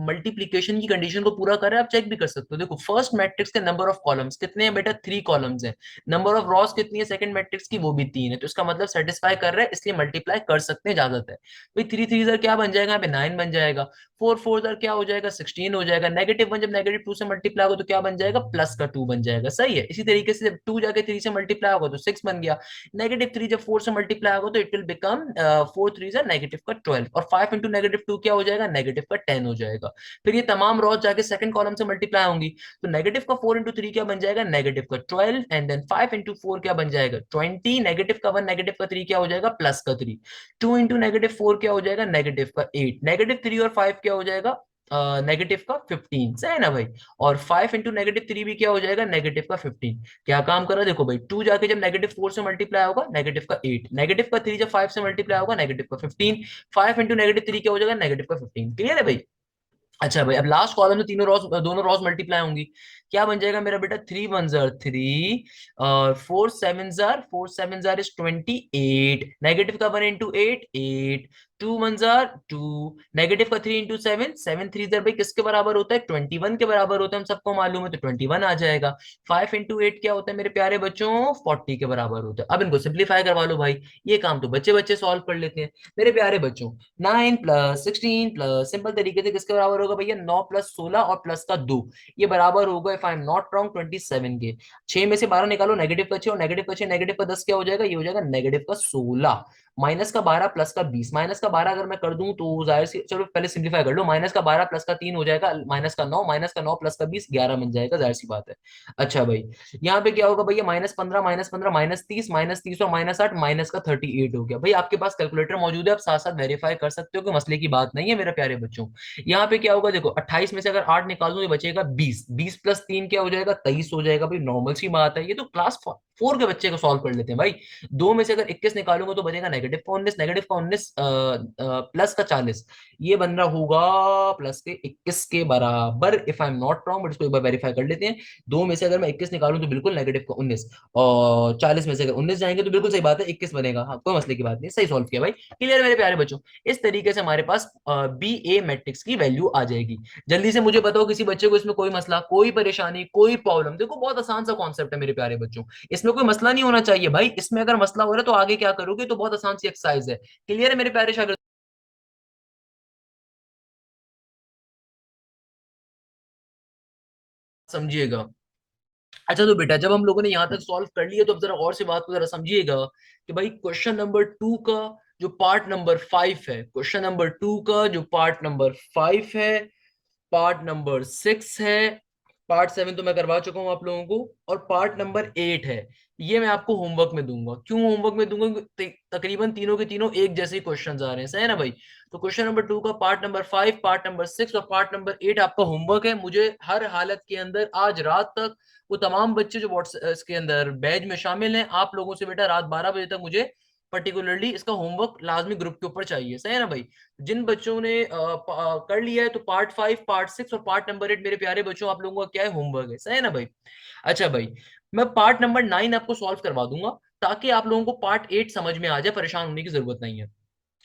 मल्टीप्लीकेशन की कंडीशन को पूरा कर रहा है, आप चेक भी कर सकते हो। देखो फर्स्ट मैट्रिक्स के नंबर ऑफ कॉलम्स कितने हैं बेटा, 3 कॉलम्स हैं। नंबर ऑफ रॉस कितनी है सेकंड मैट्रिक्स की, वो भी 3 है। तो इसका मतलब सेटिस्फाई कर रहा है, इसलिए मल्टीप्लाई कर सकते हैं, इजाजत है भाई। 3 3 क्या बन जाएगा यहाँ पे, 9 बन जाएगा। 4 4 क्या हो जाएगा, 16 हो जाएगा। -1 जब -2 से मल्टीप्लाई होगा तो क्या बन जाएगा, +2 बन जाएगा। सही है। इसी तरीके से जब 2 जाके 3 से मल्टीप्लाई होगा तो 6 बन गया। -3 जब 4 से मल्टीप्लाई होगा तो इट विल बिकम 4 3 -12, और 5 × -2 क्या हो जाएगा, -10 हो जाएगा। फिर ये तमाम रॉस जाके सेकंड कॉलम से मल्टीप्लाई होंगी, तो -4 × 3 क्या बन जाएगा, -12, एंड देन 5 × 4 क्या बन जाएगा, 20, -1 -3 क्या हो जाएगा, +3, 2 × -4 क्या हो जाएगा, -8, -3 और 5 क्या हो जाएगा, -15। सही है ना भाई। और 5 × -3 भी क्या हो जाएगा, -15। क्या काम कर रहा है देखो भाई, 2 जाके जब -4 से मल्टीप्लाई होगा, -8, -3 जब 5 से मल्टीप्लाई होगा, -15, 5 × -3 क्या हो जाएगा, -15। क्लियर है भाई। अच्छा भाई, अब लास्ट कॉलम में तीनों रॉस, दोनों रॉस मल्टीप्लाई होंगी, क्या बन जाएगा मेरा बेटा, 3 1 3 और 4 7 इज 28, नेगेटिव का 1 × 8 8, 2 1 2, नेगेटिव का 3 × 7 7 3 भाई किसके बराबर होता है, 21 के बराबर होता है, हम सबको मालूम है, तो 21 आ जाएगा। 5 × 8 क्या होता है मेरे प्यारे बच्चों, 40 के बराबर होता है। अब इनको सिंप्लीफाई करवा लो भाई, ये काम तो बच्चे बच्चे सॉल्व कर लेते हैं मेरे प्यारे बच्चों। 9 + 16 सिंपल तरीके से किसके बराबर होगा भैया, 9 + 16 और प्लस का 2, ये बराबर होगा, if I am not wrong, 27 के। 6 में से 12 निकालो, नेगेटिव का 6 और नेगेटिव का 6, नेगेटिव का 10 क्या हो जाएगा, ये हो जाएगा -16, माइनस का 12 प्लस का 20। माइनस का 12 अगर मैं कर दूं तो जाहिर सी, चलो पहले सिंप्लीफाई कर लो, माइनस का 12 प्लस का 3 हो जाएगा, माइनस का 9, माइनस का 9 प्लस का 20, 11 बन जाएगा, जाहिर सी बात है। अच्छा भाई, यहाँ पे क्या होगा भैया, -15 -15 -30, -30 और -8, माइनस का 38 हो गया। भाई आपके पास कैलकुलेटर मौजूद है, आप साथ साथ वेरीफाई कर सकते हो कि मसले की बात नहीं है मेरे प्यारे बच्चों। यहाँ पे क्या होगा देखो, 28 में से अगर 8 निकाल दूं, ये बचेगा 20, 20 + 3 क्या हो जाएगा, 23 हो जाएगा। भाई नॉर्मल सी बात है, ये तो क्लास 4 के बच्चे को सॉल्व कर लेते हैं भाई। 2 में से अगर 21 निकालूंगा तो बचेगा -19, -19 प्लस का 40, ये बन रहा होगा प्लस के 21 के बराबर, if I am not wrong, but इसको एक बार वेरीफाई कर लेते हैं। 2 में से अगर मैं 21 निकालूं तो बिल्कुल -19, और 40 में से अगर 19 जाएंगे तो बिल्कुल सही बात है, 21 बनेगा। हाँ कोई मसले की बात नहीं, सही सॉल्व किया भाई। क्लियर मेरे प्यारे बच्चों। इस तरीके से हमारे पास बी ए मैट्रिक्स की वैल्यू आ जाएगी। जल्दी से मुझे बताओ किसी बच्चे को इसमें कोई मसला, कोई परेशानी, कोई प्रॉब्लम। देखो बहुत आसान सा कॉन्सेप्ट है मेरे प्यारे बच्चों, इसमें कोई मसला नहीं होना चाहिए भाई। इसमें अगर मसला हो रहा है तो आगे क्या करोगे, तो बहुत आसान सी एक्सरसाइज है। क्लियर है मेरे प्यारे शागिर्द। समझिएगा। अच्छा तो बेटा जब हम लोगों ने यहां तक सॉल्व कर लिया तो अब जरा और से बात को जरा समझिएगा कि भाई क्वेश्चन नंबर 2 का जो पार्ट नंबर 5 है, क्वेश्चन नंबर 2 का जो पार्ट नंबर 5 है, पार्ट नंबर 6 है, पार्ट 7 तो मैं करवा चुका हूं आप लोगों को, और पार्ट नंबर 8 है, ये मैं आपको होमवर्क में दूंगा। क्यों होमवर्क में दूंगा? क्योंकि तकरीबन तीनों के तीनों एक जैसे क्वेश्चंस आ रहे हैं, सही है ना भाई? तो क्वेश्चन नंबर 2 का पार्ट नंबर 5, पार्ट नंबर 6 और पार्ट नंबर 8 आपका होमवर्क है। मुझे हर हालत के अंदर आज रात तक वो तमाम बच्चे जो व्हाट्सएप इसके अंदर बैच में शामिल हैं, आप लोगों से बेटा रात 12 बजे तक मुझे पर्टिकुलरली इसका होमवर्क लाजमी ग्रुप के ऊपर चाहिए, सही है ना भाई? जिन बच्चों ने कर लिया है तो पार्ट 5, पार्ट 6 और पार्ट नंबर 8 मेरे प्यारे बच्चों आप लोगों का क्या है, होमवर्क है, सही है ना भाई? अच्छा भाई, मैं पार्ट नंबर 9 आपको सॉल्व करवा दूंगा ताकि आप लोगों को पार्ट 8 समझ में आ जाए, परेशान होने की जरूरत नहीं है।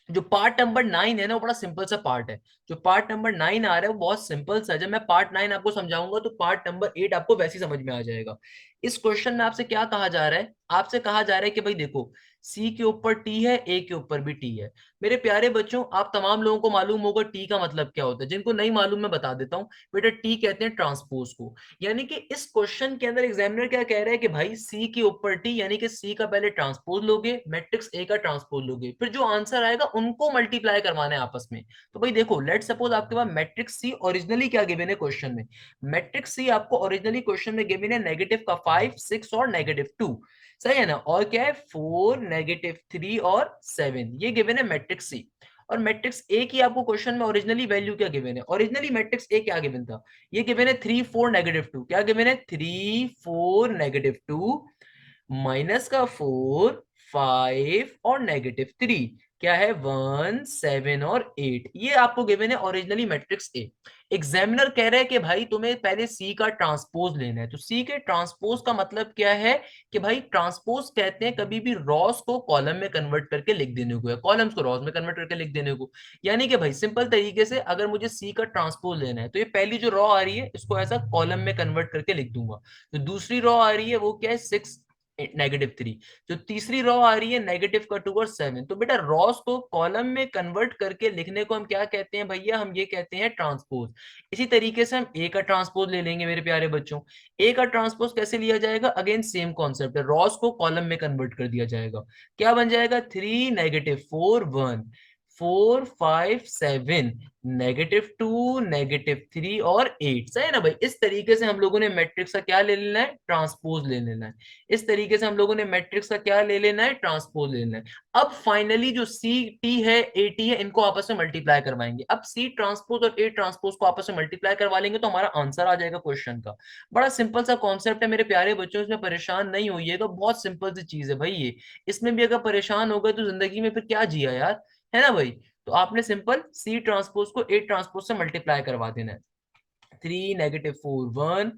जो पार्ट नंबर 9 है ना वो बड़ा सिंपल सा पार्ट है। जो पार्ट नंबर 9 आ रहा है वो बहुत सिंपल सा है। जब मैं पार्ट 9 आपको समझाऊंगा तो पार्ट नंबर 8 आपको वैसे ही समझ में आ जाएगा। इस क्वेश्चन में आपसे क्या कहा जा रहा है? आपसे कहा जा रहा है कि भाई देखो, सी के ऊपर टी है, ए के ऊपर भी टी है। मेरे प्यारे बच्चों आप तमाम लोगों को मालूम होगा टी का मतलब क्या होता है। जिनको नहीं मालूम मैं बता देता हूँ बेटा, टी कहते हैं ट्रांसपोज को। यानी कि इस क्वेश्चन के अंदर एग्जामिनर क्या कह रहा है कि भाई सी के ऊपर टी, यानी कि सी का पहले ट्रांसपोज लोगे, मैट्रिक्स ए का ट्रांसपोज लोगे, फिर जो आंसर आएगा उनको मल्टीप्लाई करवाना है आपस में। तो भाई देखो, लेट सपोज आपके पास मैट्रिक्स सी ओरिजिनली क्या गिवन है क्वेश्चन में? मैट्रिक्स सी आपको ओरिजिनली क्वेश्चन में गिवन है नेगेटिव का 5, 6 और -2, सही है ना? और क्या है, 4, -3 और 7, ये गिवन है मैट्रिक्स सी। और मैट्रिक्स ए की आपको क्वेश्चन में ओरिजिनली वैल्यू क्या गिवन है? ओरिजिनली मैट्रिक्स ए क्या गिवन था? ये गिवन है 3, 4, -2। क्या गिवन है? 3, 4, -2, माइनस का 4, 5 और -3, क्या है, 1, 7 और 8। ये आपको गिवन है ओरिजिनली मैट्रिक्स ए। एग्जामिनर कह रहे हैं कि भाई तुम्हें पहले सी का ट्रांसपोज लेना है। तो सी के ट्रांसपोज का मतलब क्या है कि भाई ट्रांसपोज कहते हैं कभी भी रॉस को कॉलम में कन्वर्ट करके लिख देने को, या कॉलम्स को रॉस में कन्वर्ट करके लिख देने को। यानी कि भाई सिंपल तरीके से अगर मुझे सी का ट्रांसपोज लेना है तो ये पहली जो रॉ आ रही है इसको ऐसा कॉलम में कन्वर्ट करके लिख दूंगा। जो दूसरी रॉ आ रही है वो क्या है, 6, -3। जो तीसरी रॉ आ रही है नेगेटिव का 2 और 7। तो बेटा रॉस को कॉलम में कन्वर्ट करके लिखने को हम क्या कहते हैं भैया? हम ये कहते हैं ट्रांसपोज। इसी तरीके से हम ए का ट्रांसपोज ले लेंगे मेरे प्यारे बच्चों। ए का ट्रांसपोज कैसे लिया जाएगा? अगेन सेम कॉन्सेप्ट है, रॉस को कॉलम में कन्वर्ट कर दिया जाएगा। क्या बन जाएगा? 3, -4, 1, 4, 5, 7, -2, -3 और 8, सही है ना भाई? इस तरीके से हम लोगों ने मैट्रिक्स का क्या ले लेना है? ट्रांसपोज ले लेना है। इस तरीके से हम लोगों ने मैट्रिक्स का क्या ले लेना है? ट्रांसपोज ले लेना है। अब फाइनली जो सी टी है, ए टी है, इनको आपस में मल्टीप्लाई करवाएंगे। अब सी ट्रांसपोज और ए ट्रांसपोज को आपस में मल्टीप्लाई करवा लेंगे तो हमारा आंसर आ जाएगा क्वेश्चन का। बड़ा सिंपल सा कॉन्सेप्ट है मेरे प्यारे बच्चों, इसमें परेशान नहीं होइएगा, बहुत सिंपल सी चीज है भाई ये। इसमें भी अगर परेशान हो गए तो जिंदगी में फिर क्या जिया यार, है ना भाई? तो आपने सिंपल सी ट्रांसपोज को ए ट्रांसपोज से मल्टीप्लाई करवा देना है। 3, -4, 1,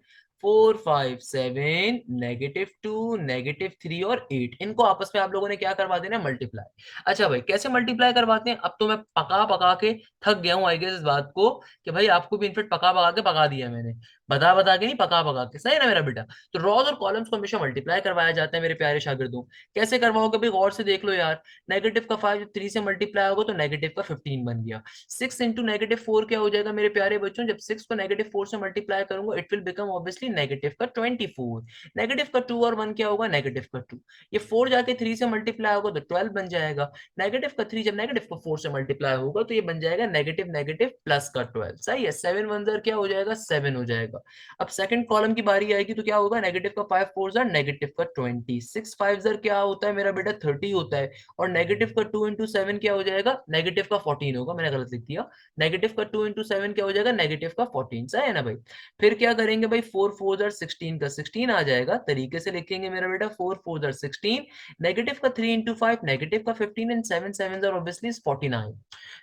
4, 5, 7, -2, -3 और 8, इनको आपस में आप लोगों ने क्या करवा देना? मल्टीप्लाई। अच्छा भाई कैसे मल्टीप्लाई करवाते हैं? अब तो मैं पका पका के थक गया हूं आई गेस इस बात को, कि भाई आपको भी इनफेक्ट पका पका के पका दिया मैंने, बता बता के नहीं, पका पका के, सही है ना मेरा बेटा? तो रॉज और कॉलम्स को हमेशा मल्टीप्लाई करवाया जाता है मेरे प्यारे शागिर्दों। कैसे करवाओगे भाई? गौर से देख लो यार। नेगेटिव का 5 जब 3 से मल्टीप्लाई होगा तो नेगेटिव का 15 बन गया। 6 इंटू -4 क्या हो जाएगा मेरे प्यारे बच्चों? जब 6 को -4 से मल्टीप्लाई करूंगा it will become obviously negative का 24। नेगेटिव का 2 और 1 क्या होगा? नेगेटिव का 2। ये 4 जाके 3 से मल्टीप्लाई होगा तो 12 बन जाएगा। नेगेटिव का 3 जब नेगेटिव का 4 से मल्टीप्लाई होगा तो ये बन जाएगा नेगेटिव नेगेटिव प्लस का 12, सही है? 7 1 जर क्या हो जाएगा? 7 हो जाएगा। अब सेकंड कॉलम की बारी आएगी तो क्या होगा? नेगेटिव का 5 4 जर नेगेटिव का 20, 6 5 जर क्या होता है मेरा बेटा? 30 होता है। और नेगेटिव का 2 इंटू 7 क्या हो जाएगा? नेगेटिव का 14 होगा, मैंने गलत लिख दिया। नेगेटिव का 2 इंटू 7 क्या हो जाएगा? नेगेटिव का 14, सही है ना भाई? फिर क्या करेंगे भाई? 4 4 जर 16 का 16 आ जाएगा, तरीके से लिखेंगे मेरा बेटा। 4 4 जर 16, नेगेटिव का 3 इंटू 5 नेगेटिव का 15 एंड 7 7 जर ऑब्वियसली 49।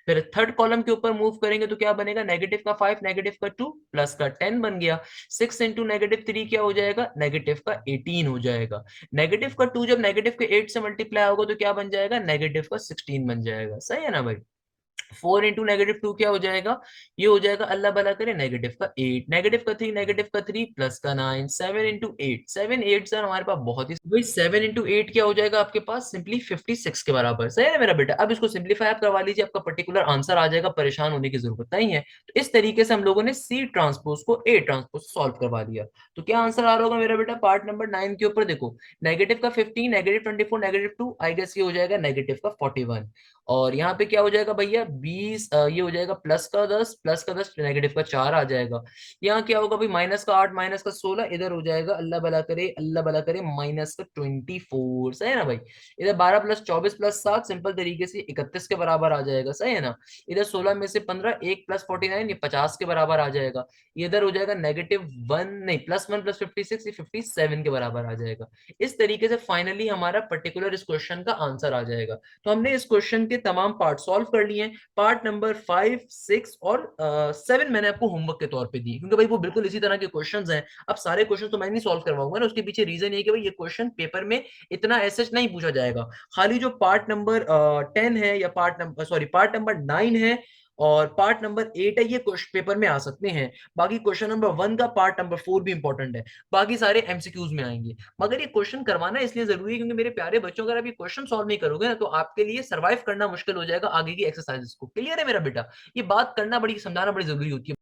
फिर थर्ड कॉलम के ऊपर मूव करेंगे तो क्या बनेगा? नेगेटिव का 5 नेगेटिव का 2 प्लस का 10 बन गया। 6 इंटू -3 क्या हो जाएगा? नेगेटिव का 18 हो जाएगा। नेगेटिव का 2 जब नेगेटिव के 8 से मल्टीप्लाई होगा तो क्या बन जाएगा? नेगेटिव का 16 बन जाएगा, सही है ना भाई? 4 इंटू -2 क्या हो जाएगा, ये हो जाएगा अल्लाह भला करे -8, -3, -3 प्लस का 9, 7 इंटू 8, 7 8 सर हमारे पास बहुत ही भाई 7 इंटू 8 क्या हो जाएगा आपके पास, सिंपली 56 के बराबर। सही है ना मेरा बेटा? अब इसको सिंपलीफाई आप करवा लीजिए, आपका पर्टिकुलर आंसर आ जाएगा, परेशान होने की जरूरत नहीं है। तो इस तरीके से हम लोगों ने सी ट्रांसपोज को ए ट्रांसपोज सॉल्व करवा दिया। तो क्या आंसर आ रहा होगा मेरा बेटा पार्ट नंबर 9 के ऊपर? देखो, नेगेटिव का 15, -24, -2, आई गेस ये हो जाएगा नेगेटिव का 41। और यहाँ पे क्या हो जाएगा भैया 20, ये हो जाएगा प्लस का 10, नेगेटिव का 4 आ जाएगा। यहाँ क्या होगा भाई -8, -16, इधर हो जाएगा अल्लाह भला करे -24। सही है ना भाई? इधर 12 प्लस 24 प्लस 7 सिंपल तरीके से 31 के बराबर आ जाएगा। सही है ना? इधर 16 में से 15, 1 प्लस 49, ये 50 के बराबर आ जाएगा। इधर हो जाएगा -1 नहीं +1 प्लस 56, ये 57 के बराबर आ जाएगा। इस तरीके से फाइनली हमारा पर्टिकुलर इस क्वेश्चन का आंसर आ जाएगा। तो हमने इस क्वेश्चन के तमाम पार्ट सॉल्व कर लिए हैं। पार्ट नंबर 5, 6 और 7 मैंने आपको होमवर्क के तौर पे दिए, क्योंकि भाई वो बिल्कुल इसी तरह के क्वेश्चंस हैं। अब सारे क्वेश्चन तो मैं नहीं सॉल्व करवाऊंगा ना, उसके पीछे रीजन ये कि भाई ये क्वेश्चन पेपर में इतना ऐसे नहीं पूछा जाएगा। खाली जो पार्ट नंबर 10 है या पार्ट नंबर 9 है और पार्ट नंबर 8 है, ये क्वेश्चन पेपर में आ सकते हैं। बाकी क्वेश्चन नंबर 1 का पार्ट नंबर 4 भी इंपॉर्टेंट है। बाकी सारे एमसीक्यूज में आएंगे। मगर ये क्वेश्चन करवाना इसलिए जरूरी है क्योंकि मेरे प्यारे बच्चों, अगर आप ये क्वेश्चन सॉल्व नहीं करोगे ना तो आपके लिए सर्वाइव करना मुश्किल हो जाएगा आगे की एक्सरसाइजेस को। क्लियर है मेरा बेटा? ये बात करना बड़ी समझाना बड़ी जरूरी होती है।